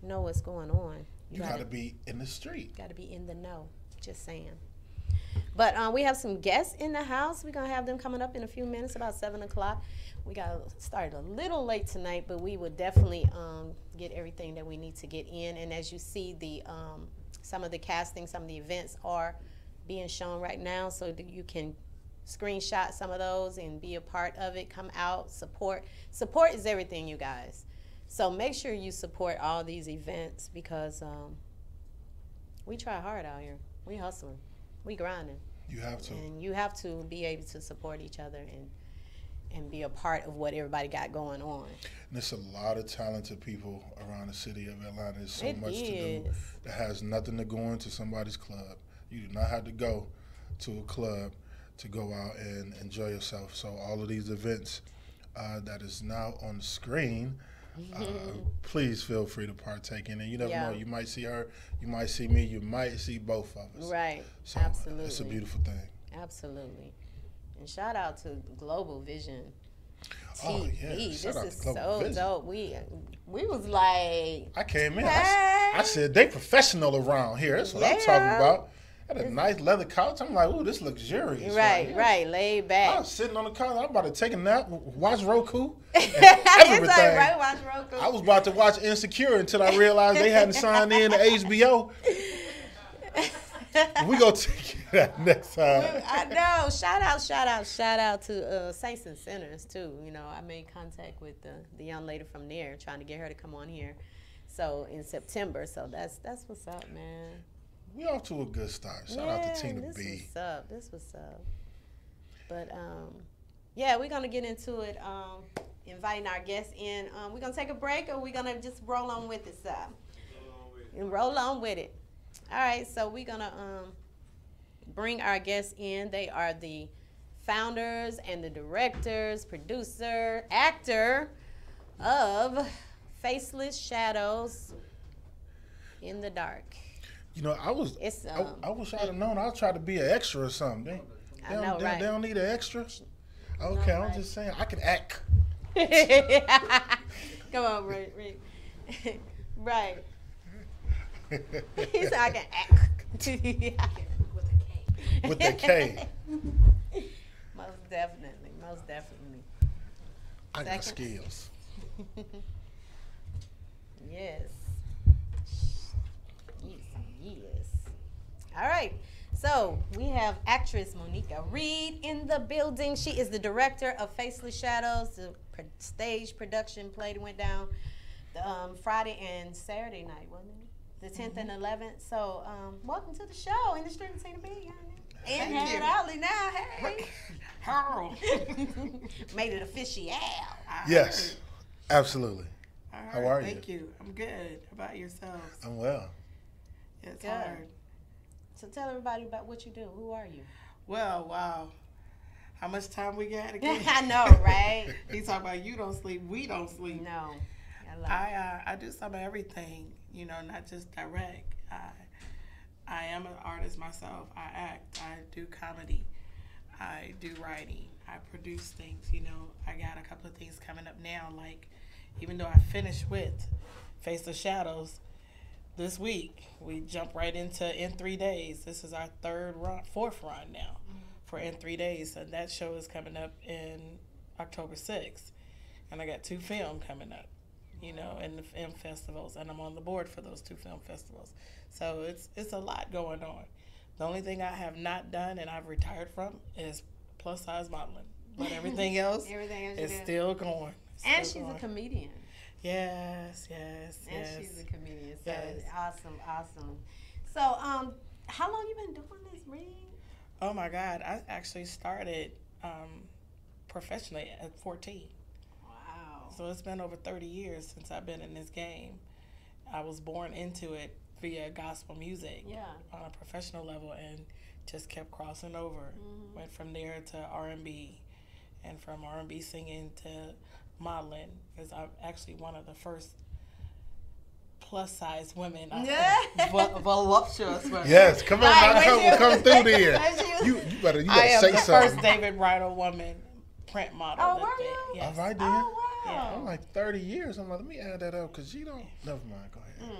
know what's going on, you got to be in the street. Got to be in the know. Just saying. But we have some guests in the house. We're going to have them coming up in a few minutes, about 7 o'clock. We got started a little late tonight, but we will definitely get everything that we need to get in. And as you see, some of the casting, some of the events are being shown right now, so that you can screenshot some of those and be a part of it. Come out, support. Support is everything, you guys. So make sure you support all these events because we try hard out here. We hustling. We grinding. You have to. And you have to be able to support each other and be a part of what everybody got going on. And there's a lot of talented people around the city of Atlanta. There's so much to do that has nothing to go into somebody's club. You do not have to go to a club to go out and enjoy yourself. So all of these events that is now on the screen, please feel free to partake in it. You never Yeah. know. You might see her, you might see me, you might see both of us. Right. So Absolutely. it's a beautiful thing. Absolutely. And shout out to Global Vision TV. Oh, yeah. This Shout out is to Global so Vision. dope. We was like, I came in. Hey. I said they professional around here. That's what I'm Yeah. talking about. Had a nice leather couch. I'm like, ooh, this luxurious. right, here. right, laid I back. was sitting on the couch. I'm about to take a nap, watch Roku, and It's everything. like, right, watch Roku. I was about to watch Insecure until I realized they hadn't signed in to HBO. We gonna take it that next time. I know. Shout out to Saints and Sinners too. You know, I made contact with the young lady from there, trying to get her to come on here. So in September. So that's what's up, man. We off to a good start. Shout out to Tina this B. what's up. But yeah, we're gonna get into it. Inviting our guests in. We're gonna take a break, or we're gonna just roll on with it, Sal. And roll on with it. All right, so we're gonna bring our guests in. They are the founders and the directors, producer, actor of Faceless Shadows in the Dark. You know, I wish I'd have known. I'll try to be an extra or something. They don't need an extra. Okay, I'm right. just saying I can act. Come on, Rick. Right. He said I can act. With a K. Most definitely. I got Second. skills. Yes. All right. So we have actress Monica Reed in the building. She is the director of Faceless Shadows. The stage production play went down Friday and Saturday night, wasn't it? The 10th and 11th. So welcome to the show, in the street of Tina B. And Harold Alley now. Hey. Harold. Made it official. Yes, absolutely. All right, How are you? Thank you. I'm good. How about yourselves? I'm well. It's Good. hard. So tell everybody about what you do. Who are you? Well, wow. How much time we got again? I know, right? He talk about you don't sleep, we don't sleep. No. I love it. I do some of everything, you know, not just direct. I am an artist myself. I act. I do comedy. I do writing. I produce things, you know. I got a couple of things coming up now, like even though I finished with Face of Shadows this week, we jump right into In 3 Days. This is our fourth run now for In 3 Days. And that show is coming up in October 6th. And I got 2 film coming up, you know, in the film festivals. And I'm on the board for those 2 film festivals. So it's a lot going on. The only thing I have not done and I've retired from is plus size modeling. But everything else is still going. And she's a comedian. Yes. And she's a comedian. So Yes. awesome. So how long you been doing this, Reed? Oh my God, I actually started professionally at 14. Wow. So it's been over 30 years since I've been in this game. I was born into it via gospel music on a professional level and just kept crossing over. Went from there to R&B, and from R&B singing to modeling, because I'm actually one of the first plus size women. Voluptuous women. Yes, come on, Right, come through there. When You better I am say the something. first David Bridal woman print model. Oh, that were they- you? Yes. All right, then. Oh, wow. Yeah. I'm like 30 years. I'm like, let me add that up because you don't. Never mind. Go ahead.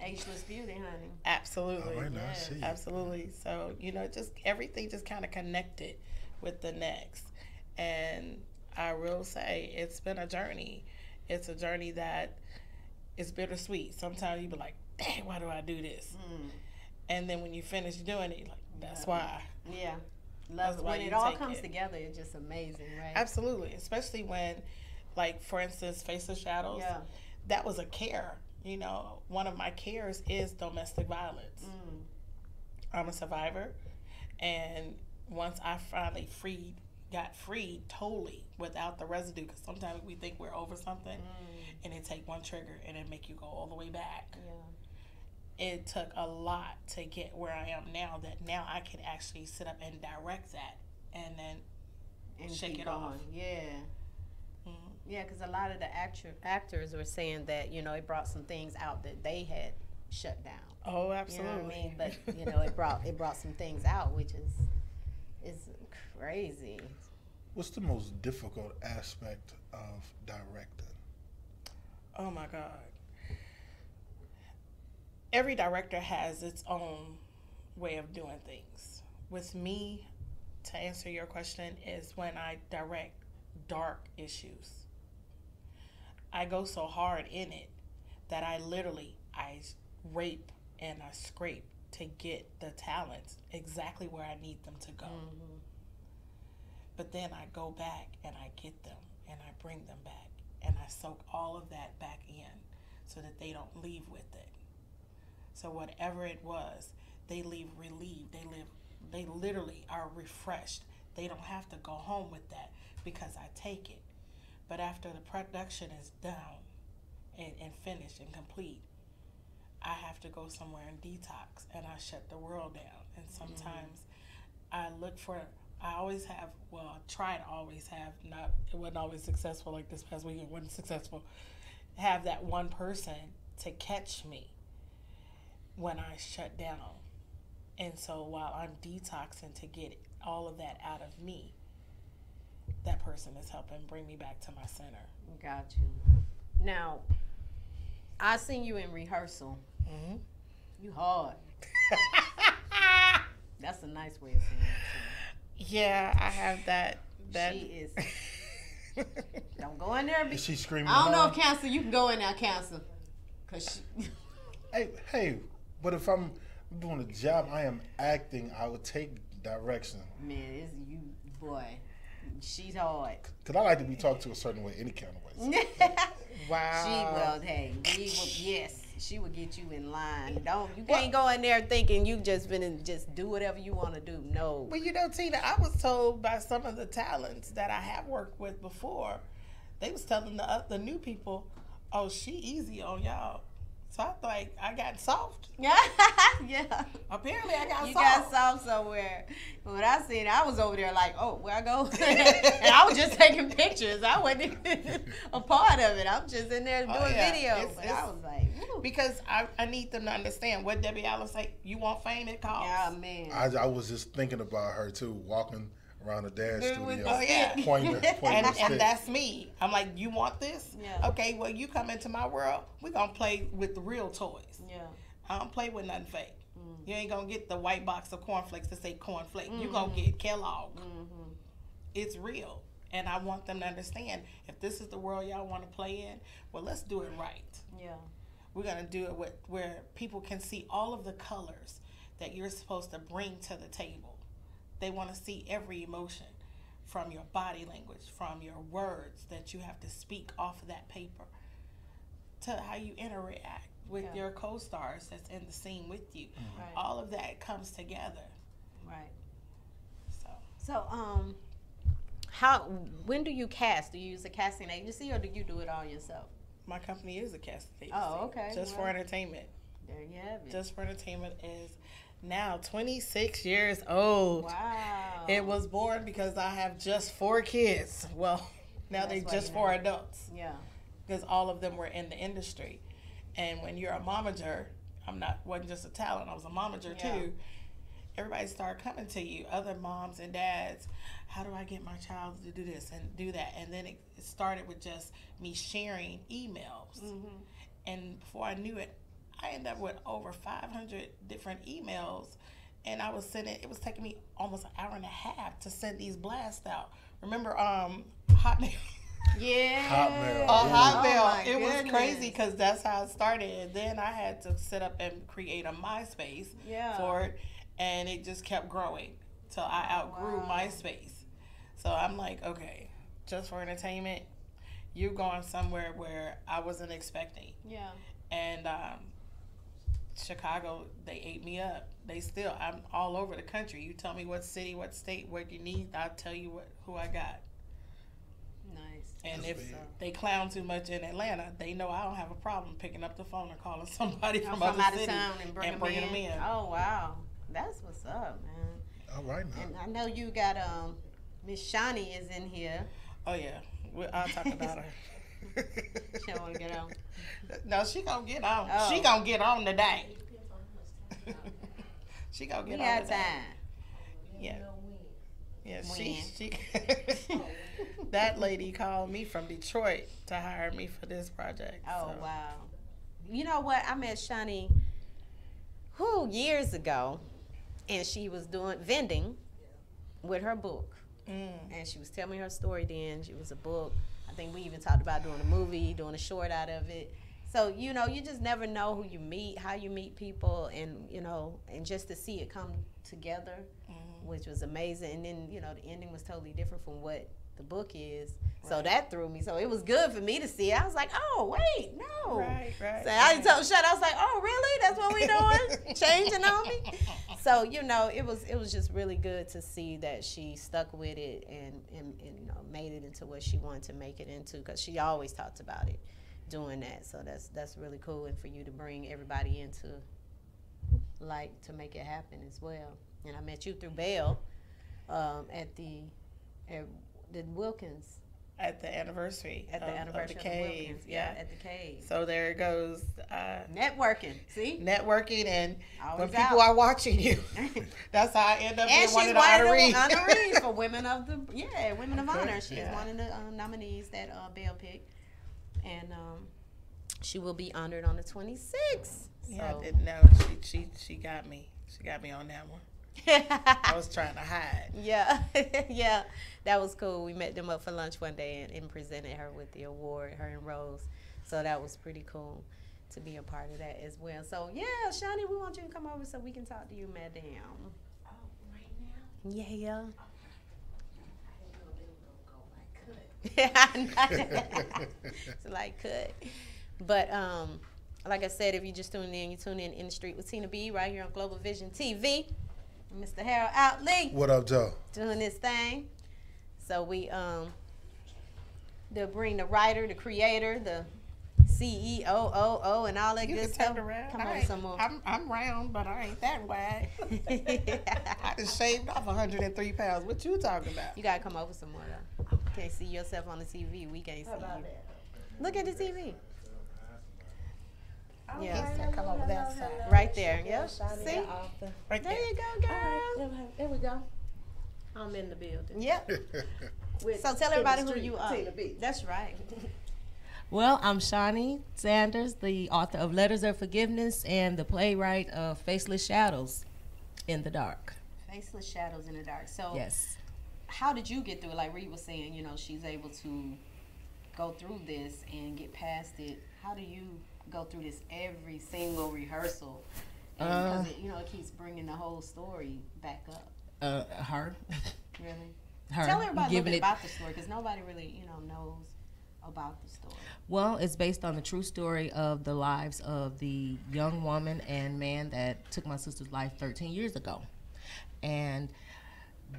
Ageless beauty, honey. Absolutely. All right, now I see you. Absolutely. So, you know, just everything just kind of connected with the next. And I will say it's been a journey. It's a journey that is bittersweet. Sometimes you be like, dang, why do I do this? And then when you finish doing it, you're like, that's why. Yeah. That's Love why when you it all take comes it. together. It's just amazing, right? Absolutely. Especially when, like, for instance, Face of Shadows, Yeah. that was a care. You know, one of my cares is domestic violence. I'm a survivor. And once I finally got freed totally without the residue, because sometimes we think we're over something and it take one trigger and it make you go all the way back. Yeah. It took a lot to get where I am now, that now I can actually sit up and direct that and then And shake keep it off. going. Yeah. Yeah, because a lot of the actors were saying that, you know, it brought some things out that they had shut down. Oh, You absolutely. know what I mean? But you know, it brought some things out, which is crazy. What's the most difficult aspect of directing? Oh my God. Every director has its own way of doing things. With me, to answer your question, is when I direct dark issues. I go so hard in it that I rape and I scrape to get the talents exactly where I need them to go. Mm-hmm. But then I go back and I get them and I bring them back and I soak all of that back in so that they don't leave with it. So whatever it was, they leave relieved. They literally are refreshed. They don't have to go home with that because I take it. But after the production is done and finished and complete, I have to go somewhere and detox and I shut the world down. And sometimes I always have, well, I try to always have, it wasn't always successful like this past week, it wasn't successful, have that one person to catch me when I shut down. And so while I'm detoxing to get all of that out of me, that person is helping bring me back to my center. Got you. Now, I seen you in rehearsal. Mm-hmm. You hard. That's a nice way of saying it. Yeah, I have that. She is. Don't go in there. Is she screaming? I don't know hard? if Cancer, you can go in there, Cancer. Cause she, Hey, but if I'm doing a job, I am acting, I would take direction. man, it's you, boy. She's hard. Because I like to be talked to a certain way, any kind of way. Wow. Yes, she will get you in line. You can't go in there thinking you just do whatever you want to do. No. Well, you know, Tina, I was told by some of the talents that I have worked with before, they was telling the new people, oh, she easy on y'all. So I thought I got soft. Yeah. Apparently I got You got soft. soft somewhere. When I seen it, I was over there like, oh, where I go? And I was just taking pictures. I wasn't a part of it. I'm just in there doing video. But I was like, woo. Because I need them to understand what Debbie Allen say. You want fame, it costs. Yeah, man. I was just thinking about her too, walking around the dance Dude, with studio, Oh, yeah. pointing the stick. And that's me. I'm like, you want this? Yeah. Okay, well, you come into my world, we're going to play with the real toys. Yeah. I don't play with nothing fake. You ain't going to get the white box of cornflakes that say cornflake. You're going to get Kellogg. It's real. And I want them to understand, if this is the world y'all want to play in, well, let's do it right. Yeah. We're going to do it where people can see all of the colors that you're supposed to bring to the table. They want to see every emotion from your body language, from your words that you have to speak off of that paper, to how you interact with your co-stars that's in the scene with you. Right. All of that comes together. Right. So When do you cast? Do you use a casting agency or do you do it all yourself? my company is a casting agency. Oh, okay. Just for entertainment. There you have it. Just for Entertainment is now 26 years old. Wow. It was born because I have just 4 kids. Well, now they That's why just you 4 have- adults Yeah. because all of them were in the industry. And when you're a momager, wasn't just a talent, I was a momager Yeah. too. Everybody started coming to you, other moms and dads. How do I get my child to do this and do that? And then it started with just me sharing emails. And before I knew it, I ended up with over 500 different emails. And I was it was taking me almost an hour and a half to send these blasts out. Remember Hotmail? Yeah. Hotmail. Oh, Yeah. Hotmail. my It was goodness. crazy because that's how it started. And then I had to set up and create a MySpace for it. And it just kept growing till I outgrew wow. MySpace. So I'm like, okay, just for entertainment, you're going somewhere where I wasn't expecting. Yeah. And Chicago, they ate me up. I'm all over the country. You tell me what city, what state, what you need, I'll tell you who I got. Nice. And That's if big. they clown too much in Atlanta, they know I don't have a problem picking up the phone and calling somebody I'm from from other out of cities town and bringing them in. Oh, wow. That's what's up, man. All right now. And I know you got Miss Shawnee is in here. Oh yeah, I'll talk about her. She don't want to get on. No, she gonna get on. Oh. She gonna get on today. She gonna get We on got today. time. Yeah. Yeah, When? she that lady called me from Detroit to hire me for this project. Oh, so. wow. You know what? I met Shani years ago, and she was doing vending with her book. And she was telling me her story then. She was a book. I think we even talked about doing a movie, doing a short out of it. So, you know, you just never know who you meet, how you meet people, and, you know, and just to see it come together, which was amazing. And then, you know, the ending was totally different from what the book is. So that threw me. So it was good for me to see it. I was like, oh, wait, no. Right. So I told Shut, I was like, oh, really? That's what we doing? Changing on me? So, you know, it was just really good to see that she stuck with it and you know, made it into what she wanted to make it into, because she always talked about it, doing that. So that's really cool, and for you to bring everybody into, like, to make it happen as well. And I met you through Belle at the Wilkins. At the anniversary. At the anniversary of of the the cave. Wilkins. Yeah. At the cave. So there it goes. Networking. See? Networking, and Always when people out. are watching you, that's how I end up And being she's one of the one of the honorees. honorees for Women of Okay. Honor. She's Yeah. one of the nominees that Belle picked. And she will be honored on the 26th. Yeah, So. I didn't know. She got me. She got me on that one. I was trying to hide. Yeah, yeah, that was cool. We met them up for lunch one day and presented her with the award, her and Rose. So that was pretty cool to be a part of that as well. So yeah, Shani, we want you to come over so we can talk to you, madam. Oh, right now? Yeah. I didn't know they were gonna go like could. It's like could. But like I said, if you just tuned in, you tune in the street with Tina B right here on Global Vision TV. Mr. Harold Outley What up, Joe? doing this thing. So we they'll bring the writer, the creator, the CEO, and all that You good can stuff. turn around. Come I on ain't- some more. I'm round, but I ain't that wide. I just shaved off 103 pounds. What you talking about? You gotta come over some more though. Can't see yourself on the TV. We can't see you. Look at the TV. Yeah. Come over that side. Right there. Yep. See? Right There there. you go, girl. There we go. I'm in the building. Yep. With So tell everybody in the who street, you are. Tina B. That's right. Well, I'm Shawnee Sanders, the author of Letters of Forgiveness and the playwright of Faceless Shadows in the Dark. Faceless Shadows in the Dark. So Yes. how did you get through it? Like Reed was saying, you know, she's able to go through this and get past it. How do you go through this every single rehearsal? Because it, you know, it keeps bringing the whole story back up. Her. Really? Her. Tell everybody a little Giving bit it. about the story, because nobody really, you know, knows about the story. Well, it's based on the true story of the lives of the young woman and man that took my sister's life 13 years ago. And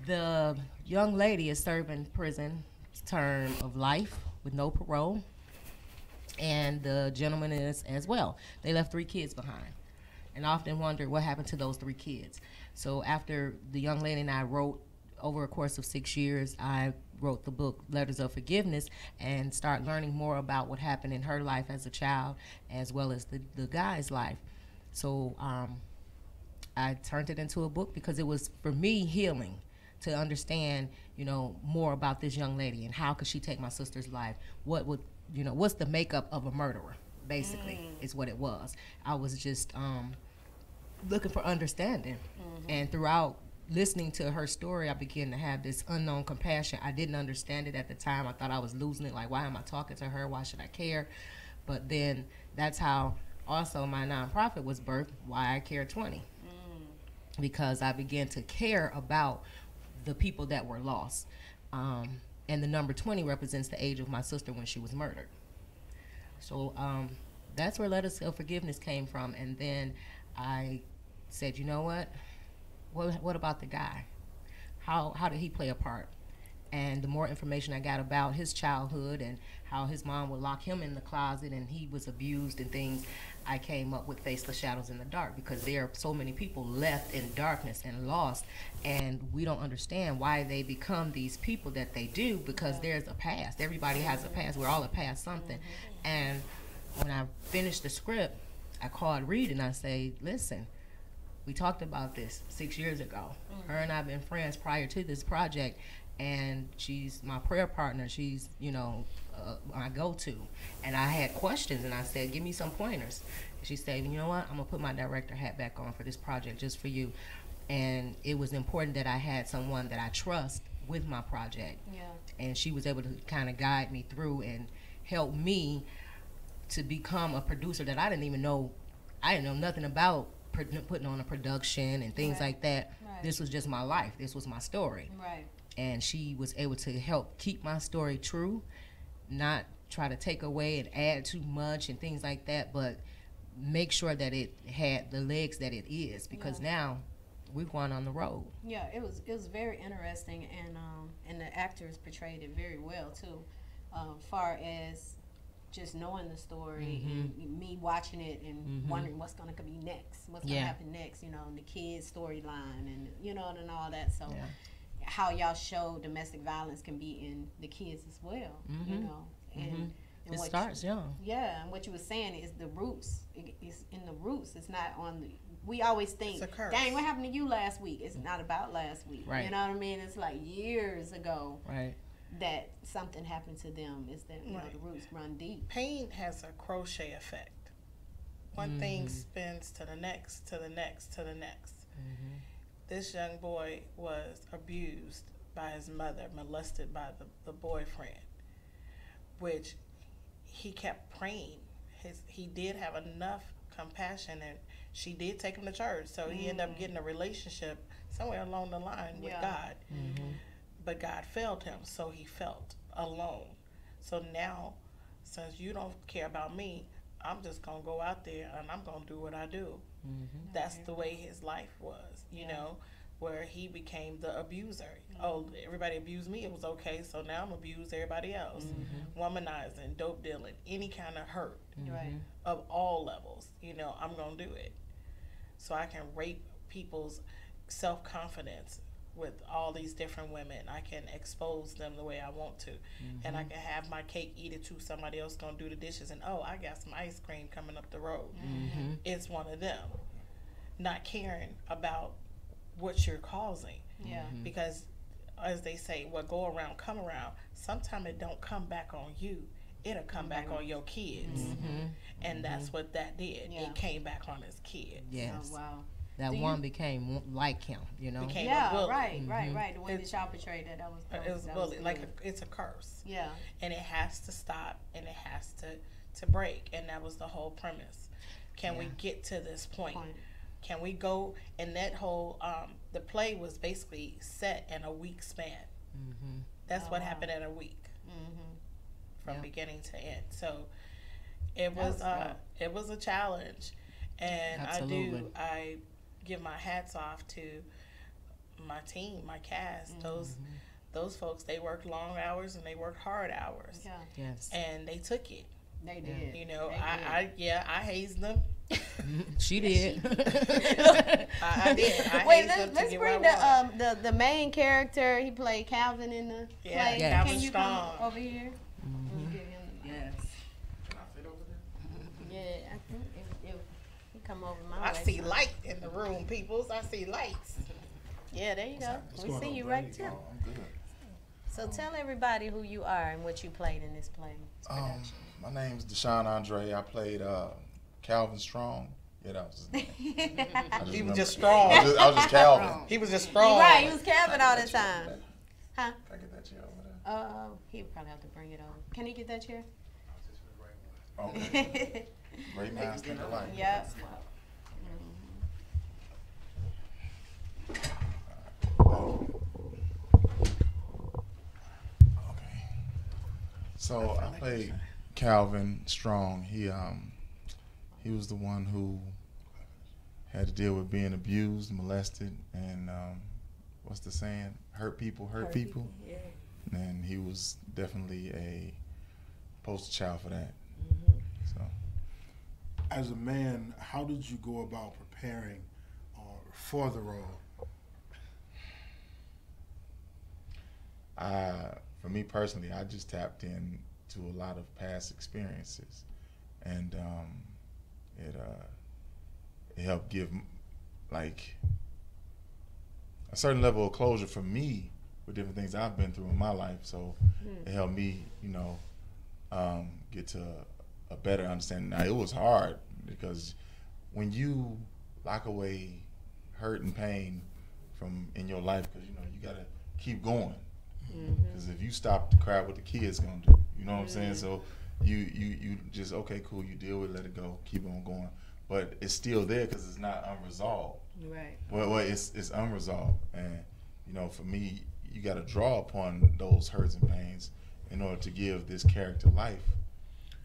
the young lady is serving prison term of life with no parole. And the gentleman is as well. They left 3 kids behind. And I often wondered what happened to those 3 kids. So after the young lady and I wrote, over a course of 6 years, I wrote the book Letters of Forgiveness and start learning more about what happened in her life as a child, as well as the guy's life. So I turned it into a book because it was, for me, healing to understand, you know, more about this young lady and how could she take my sister's life. What would, you know, what's the makeup of a murderer, basically, is what it was. I was just looking for understanding. And throughout listening to her story, I began to have this unknown compassion. I didn't understand it at the time. I thought I was losing it. Like, why am I talking to her? Why should I care? But then that's how also my nonprofit was birthed, Why I Care 20. Because I began to care about the people that were lost. And the number 20 represents the age of my sister when she was murdered. So that's where Letters of Forgiveness came from. And then I said, you know what? What about the guy? How did he play a part? And the more information I got about his childhood and how his mom would lock him in the closet and he was abused and things, I came up with Face the Shadows in the Dark, because there are so many people left in darkness and lost, and we don't understand why they become these people that they do, because there's a past. Everybody has a past. We're all a past something. And when I finished the script, I called Reed and I say, listen, we talked about this 6 years ago. Her and I have been friends prior to this project, and she's my prayer partner. She's, my go-to. And I had questions, and I said, give me some pointers. And she said, you know what, I'm going to put my director hat back on for this project just for you. And it was important that I had someone that I trust with my project. Yeah. And she was able to kind of guide me through and help me to become a producer that I didn't even know. I didn't know nothing about putting on a production and things like that. Right. This was just my life. This was my story. Right. And she was able to help keep my story true, not try to take away and add too much and things like that, but make sure that it had the legs that it is, because now we're going on the road. Yeah, it was very interesting, and the actors portrayed it very well too, far as just knowing the story and me watching it and wondering what's going to be next, what's going to happen next, and the kids' storyline and and all that. So how y'all show domestic violence can be in the kids as well, and it starts young. Yeah, and what you were saying is the roots. It's in the roots. It's not on the. We always think, dang, what happened to you last week? It's not about last week. Right. You know what I mean? It's like years ago. Right. That something happened to them. Is that the roots run deep. Pain has a crochet effect. One thing spins to the next, to the next, to the next. This young boy was abused by his mother, molested by the boyfriend, which he kept praying. He did have enough compassion, and she did take him to church, so he ended up getting a relationship somewhere along the line with God. But God failed him, so he felt alone. So now, since you don't care about me, I'm just going to go out there and I'm going to do what I do. That's the way his life was, you know, where he became the abuser. Oh, everybody abused me, it was okay, so now I'm abused everybody else. Womanizing, dope dealing, any kind of hurt of all levels, I'm going to do it. So I can rape people's self-confidence with all these different women. I can expose them the way I want to. And I can have my cake, eat it too, somebody else gonna do the dishes, and I got some ice cream coming up the road. It's one of them. Not caring about what you're causing. Because as they say, what go around come around. Sometimes it don't come back on you, it'll come back on your kids. And that's what that did. It came back on his kids. Yes. Oh, wow. That one became like him, Became Yeah, a bully. right. The way that y'all portrayed that was It was that bully. was Like good. it's a curse. Yeah. And it has to stop, and it has to break. And that was the whole premise. Can we get to this point? Can we go? And that whole the play was basically set in a week span. That's what happened in a week, from beginning to end. So it was a challenge, and Absolutely. I give my hats off to my team, my cast. Those folks, they worked long hours and they worked hard hours. Yeah. Yes. And they took it. They did. I hazed them. She did. I did. I Wait, hazed them to let's get bring where I was. the main character. He played Calvin in the play. Yeah. Can you Calvin come over here? Give him the mic. Yes. Yeah, I think if he come over my I way. see light in the room, peoples. I see lights. Yeah, there you go. We see you right too. I'm good. So tell everybody who you are and what you played in this play. My name's Deshaun Andre. I played Calvin Strong. Yeah, that was his name. He was just strong. I was just Calvin. He was just strong. Right, you was Calvin all the time. Huh? Can I get that chair over there? He would probably have to bring it over. Can he get that chair? Okay. Great minds think alike. Yep. Okay. So I played Calvin Strong. He was the one who had to deal with being abused, molested, and what's the saying? Hurt people. Yeah. and he was definitely a poster child for that. So, As a man, how did you go about preparing for the role? For me personally, I just tapped into a lot of past experiences, and it helped give like a certain level of closure for me with different things I've been through in my life. So it helped me, get to a better understanding. Now, it was hard because when you lock away hurt and pain from in your life, because you gotta keep going. Because if you stop to cry, what the kids gonna do? You know what I'm saying? So you just, okay, cool, you deal with it, let it go, keep on going. But it's still there because it's not unresolved. Right. Well, it's unresolved, and for me, you got to draw upon those hurts and pains in order to give this character life,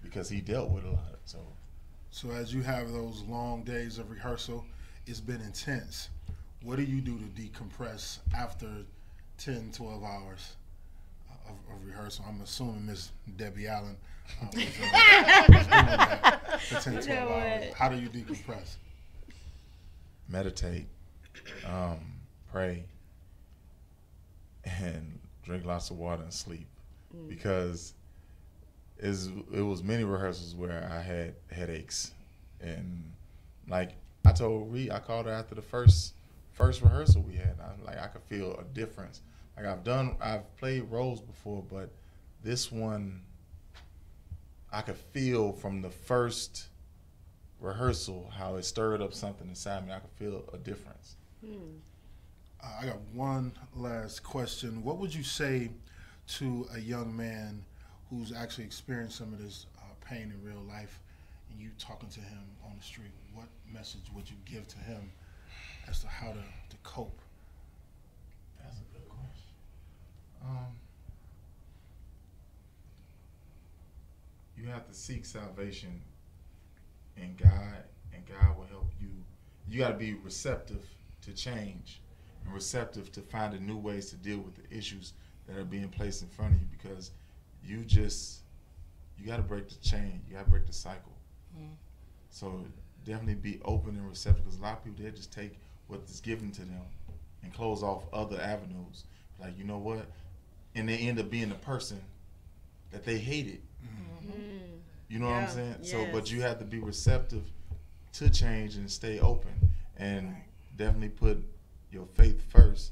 because he dealt with a lot. So as you have those long days of rehearsal, it's been intense. What do you do to decompress after 10, 12 hours of rehearsal? I'm assuming Miss Debbie Allen was doing that for 10, 12 hours. How do you decompress? Meditate, pray, and drink lots of water and sleep, because it was many rehearsals where I had headaches, and like I told Ree, I called her after the first rehearsal we had. I could feel a difference. Like I've played roles before, but this one I could feel from the first rehearsal how it stirred up something inside me. I could feel a difference. I got one last question. What would you say to a young man who's actually experienced some of this pain in real life, and you talking to him on the street? What message would you give to him as to how to cope? That's a good question. You have to seek salvation in God, and God will help you. You got to be receptive to change and receptive to finding new ways to deal with the issues that are being placed in front of you, because you got to break the chain. You got to break the cycle. So definitely be open and receptive, because a lot of people, they just take what is given to them and close off other avenues. Like, you know what? And they end up being the person that they hated. You know what I'm saying? Yes. So, but you have to be receptive to change and stay open, and definitely put your faith first.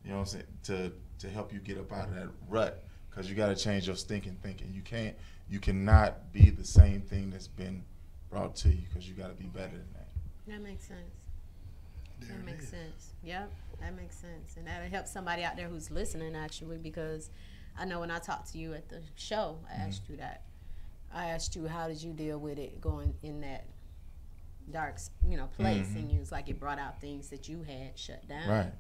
You know what I'm saying? To help you get up out of that rut, because you got to change your thinking. You cannot be the same thing that's been brought to you, because you got to be better than that. That makes sense. That makes sense. Yep, that makes sense. And that'll help somebody out there who's listening, actually, because I know when I talked to you at the show, I asked you that. I asked you, how did you deal with it going in that dark, place? And you was like, it brought out things that you had shut down. Right.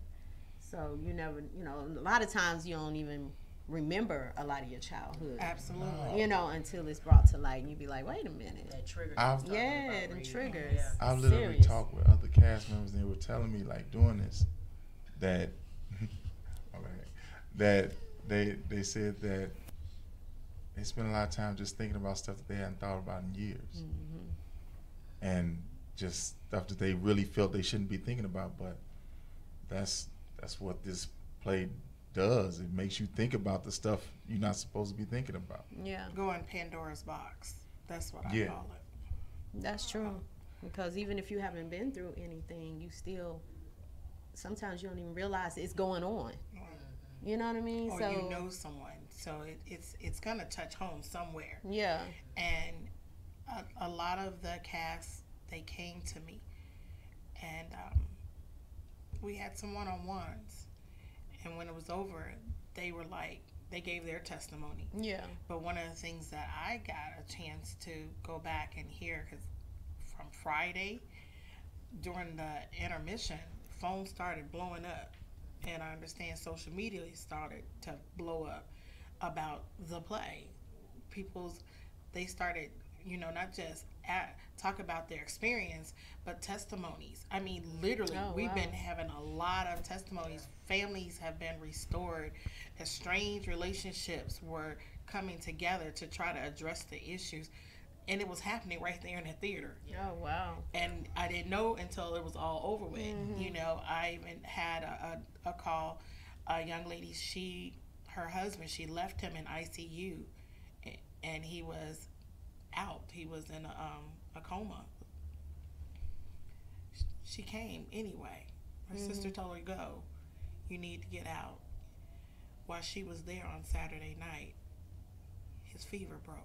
So you never, a lot of times you don't even remember a lot of your childhood. Absolutely. Until it's brought to light, and you be like, wait a minute. That trigger. The triggers. Yeah. I've literally Serious. talked with other cast members, and they were telling me, like, doing this, that that they said that they spend a lot of time just thinking about stuff that they hadn't thought about in years, and just stuff that they really felt they shouldn't be thinking about. But that's what this play does. It makes you think about the stuff you're not supposed to be thinking about. Yeah, Go in Pandora's box. That's what I Yeah. call it. that's true. Because even if you haven't been through anything, you still, sometimes you don't even realize it's going on. You know what I mean? Or so you know someone, so it's gonna touch home somewhere. yeah, And a lot of the cast, they came to me, and we had some one-on-ones. And when it was over, they were like, they gave their testimony. yeah, But one of the things that I got a chance to go back and hear, because from Friday, during the intermission, phones started blowing up. And I understand social media started to blow up about the play. They started not just talk about their experience, but testimonies. I mean, literally, we've been having a lot of testimonies. Families have been restored. Estranged relationships were coming together to try to address the issues. And it was happening right there in the theater. Oh, wow. And I didn't know until it was all over with. I even had a call. A young lady, her husband, she left him in ICU, and he was out. He was in a coma. She came anyway. Her sister told her, go. You need to get out. While she was there on Saturday night, his fever broke.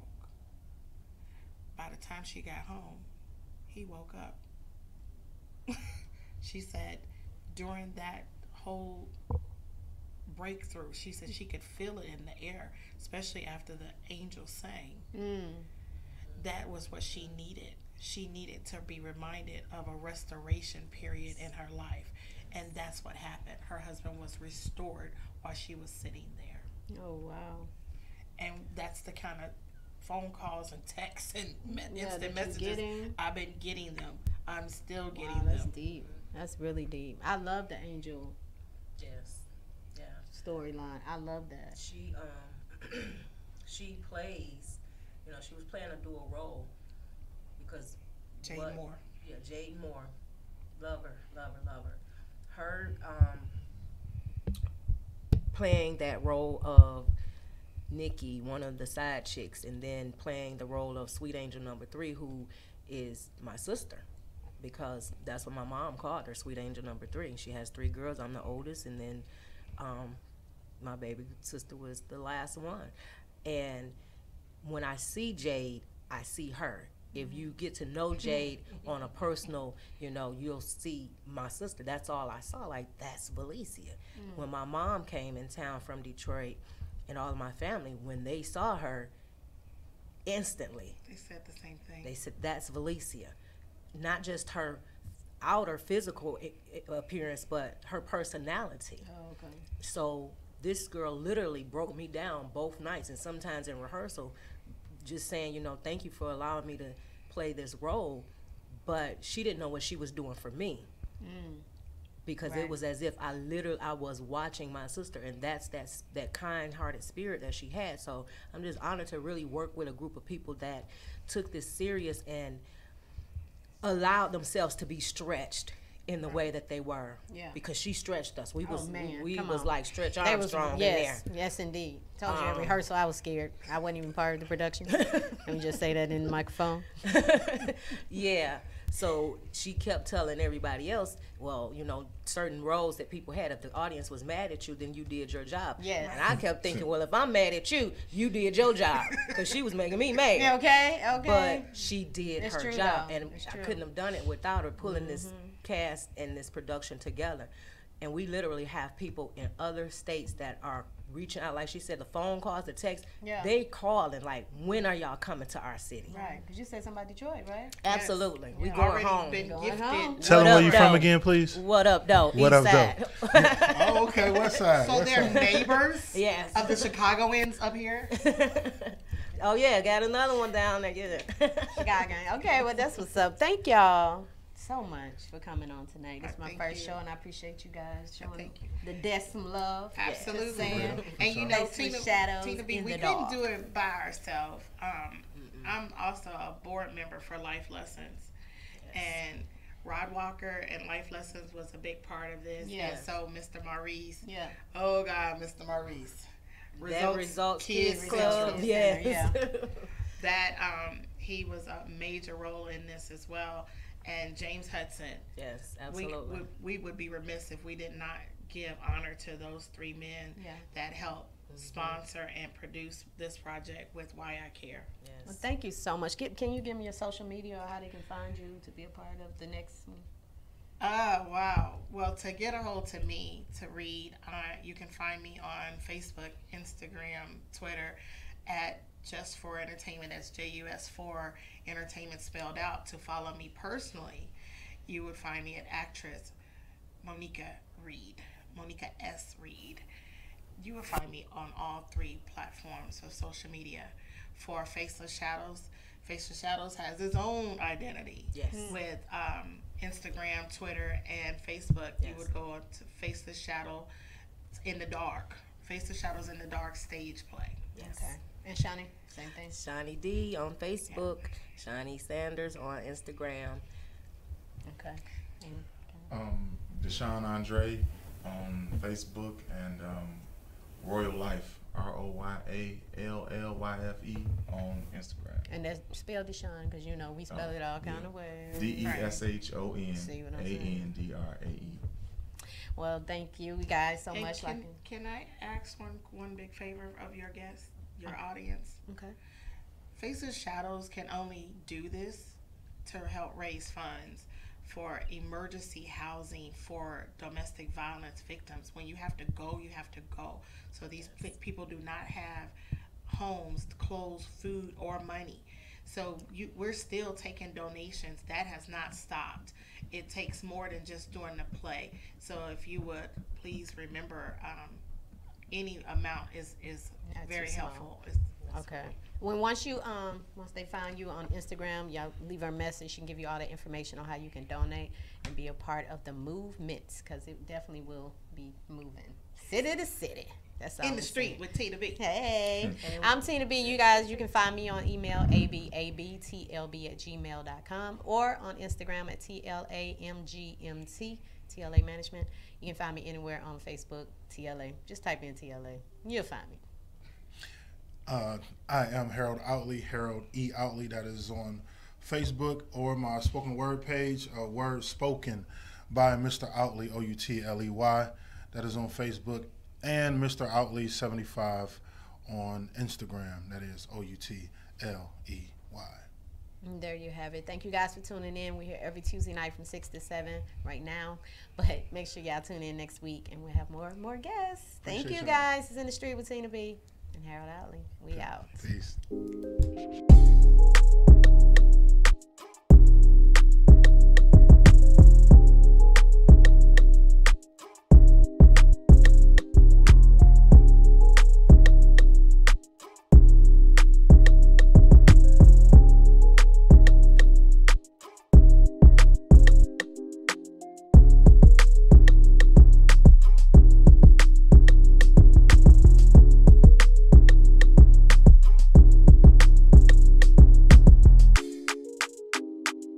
By the time she got home, he woke up. She said during that whole breakthrough, she said she could feel it in the air, especially after the angel sang. That was what she needed. She needed to be reminded of a restoration period in her life. And that's what happened. Her husband was restored while she was sitting there. Oh, wow. And that's the kind of phone calls and texts and instant messages I've been getting them. I'm still getting them. That's deep. That's really deep. I love the angel storyline. I love that. She plays, she was playing a dual role because Jade Moore. Yeah, Jade Moore. Love her. Her playing that role of Nikki, one of the side chicks, and then playing the role of Sweet Angel number 3, who is my sister, because that's what my mom called her, Sweet Angel number 3. She has 3 girls. I'm the oldest, and then my baby sister was the last one. And when I see Jade, I see her. If you get to know Jade on a personal, you'll see my sister. That's all I saw. Like, that's Valicia. When my mom came in town from Detroit, and all of my family, when they saw her, instantly they said the same thing. They said, that's Valicia. Not just her outer physical appearance, but her personality. Oh, okay. So this girl literally broke me down both nights, and sometimes in rehearsal, just saying, thank you for allowing me to play this role, but she didn't know what she was doing for me. Because it was as if I was watching my sister, and that's that kind-hearted spirit that she had. So I'm just honored to really work with a group of people that took this serious and allowed themselves to be stretched in the way that they were. Yeah. Because she stretched us. We was on. like Stretch Armstrong in there. Yes, indeed. Told you at rehearsal I was scared. I wasn't even part of the production. Let me just say that in the microphone. Yeah. So she kept telling everybody else, well, certain roles that people had, if the audience was mad at you, then you did your job. Yes. And I kept thinking, well, if I'm mad at you, you did your job, because she was making me mad. Yeah, okay. But she did It's her true, job, though. and I couldn't have done it without her pulling this cast and this production together. And we literally have people in other states that are reaching out. Like she said, the phone calls, the text, they calling like, when are y'all coming to our city? Right, because you said something about Detroit, right? Absolutely. We Yeah. going Already home. been Going gifted. home. Tell them What where up, you from though? again, please. What up, though? What East up, side. Oh, okay. West side. So West they're side. neighbors Yes. of the Chicagoans up here. Oh, yeah, got another one down there. Get it. Chicago. Okay, well, that's what's up. Thank y'all so much for coming on tonight. This is my Thank first you. show, and I appreciate you guys showing Thank you. the desk some love. Absolutely. Just saying. And you Face know, with shadows Tina B, in we the couldn't dark. do it by ourselves. I'm also a board member for Life Lessons. And Rod Walker and Life Lessons was a big part of this. Yes. And so Mr. Maurice. Yeah. Oh God, Mr. Maurice. That Results Kids Kids Club. Central. Yes. Yeah. That he was a major role in this as well. And James Hudson. Yes, absolutely. We would be remiss if we did not give honor to those 3 men that helped sponsor and produce this project with Why I Care. Yes. Well, thank you so much. Can you give me your social media or how they can find you to be a part of the next one? Oh, wow. Well, to get a hold to me to read, you can find me on Facebook, Instagram, Twitter at Just For Entertainment. That's JUS4 Entertainment spelled out. To follow me personally, you would find me at actress Monica Reed, Monica S. Reed. You will find me on all 3 platforms of social media. for Faceless Shadows. Faceless Shadows has its own identity. Yes. With Instagram, Twitter, and Facebook. You Yes. would go to Faceless Shadow in the Dark. Faceless Shadows in the Dark stage play. Yes. Okay. And Shawnee, same thing. Shawnee D on Facebook, Shawnee Sanders on Instagram. Okay. Deshaun Andre on Facebook, and Royal Life, ROYALLYFE on Instagram. And that's spelled Deshaun because, you know, we spell it all kind of ways. DESHONANDRAE. See what I'm saying? Well, thank you guys so And much. can I ask one big favor of your guests, your audience? Okay. Faceless Shadows can only do this to help raise funds for emergency housing for domestic violence victims. When you have to go, you have to go. So these people do not have homes, clothes, food, or money. So we're still taking donations. That has not stopped. It takes more than just doing the play. So if you would please remember, any amount is Not very too small. helpful. Okay. Once they find you on Instagram, y'all leave her a message. She can give you all the information on how you can donate and be a part of the movement, because it definitely will be moving city to city. That's all In I'm the street saying. with Tina B. Hey, I'm Tina B. You guys, you can find me on email ababtlb@gmail.com or on Instagram at TLAMGMT, TLA Management. You can find me anywhere on Facebook, TLA. Just type in TLA. You'll find me. I am Harold Outley, Harold E. Outley. That is on Facebook, or my spoken word page, Word Spoken by Mr. Outley, Outley. That is on Facebook, and Mr. Outley 75 on Instagram. That is Outley. And there you have it. Thank you guys for tuning in. We're here every Tuesday night from 6 to 7 right now. But make sure y'all tune in next week, and we'll have more guests. Thank Appreciate you y'all. guys. It's In the Street with Tina B and Harold Outley. We out. Peace.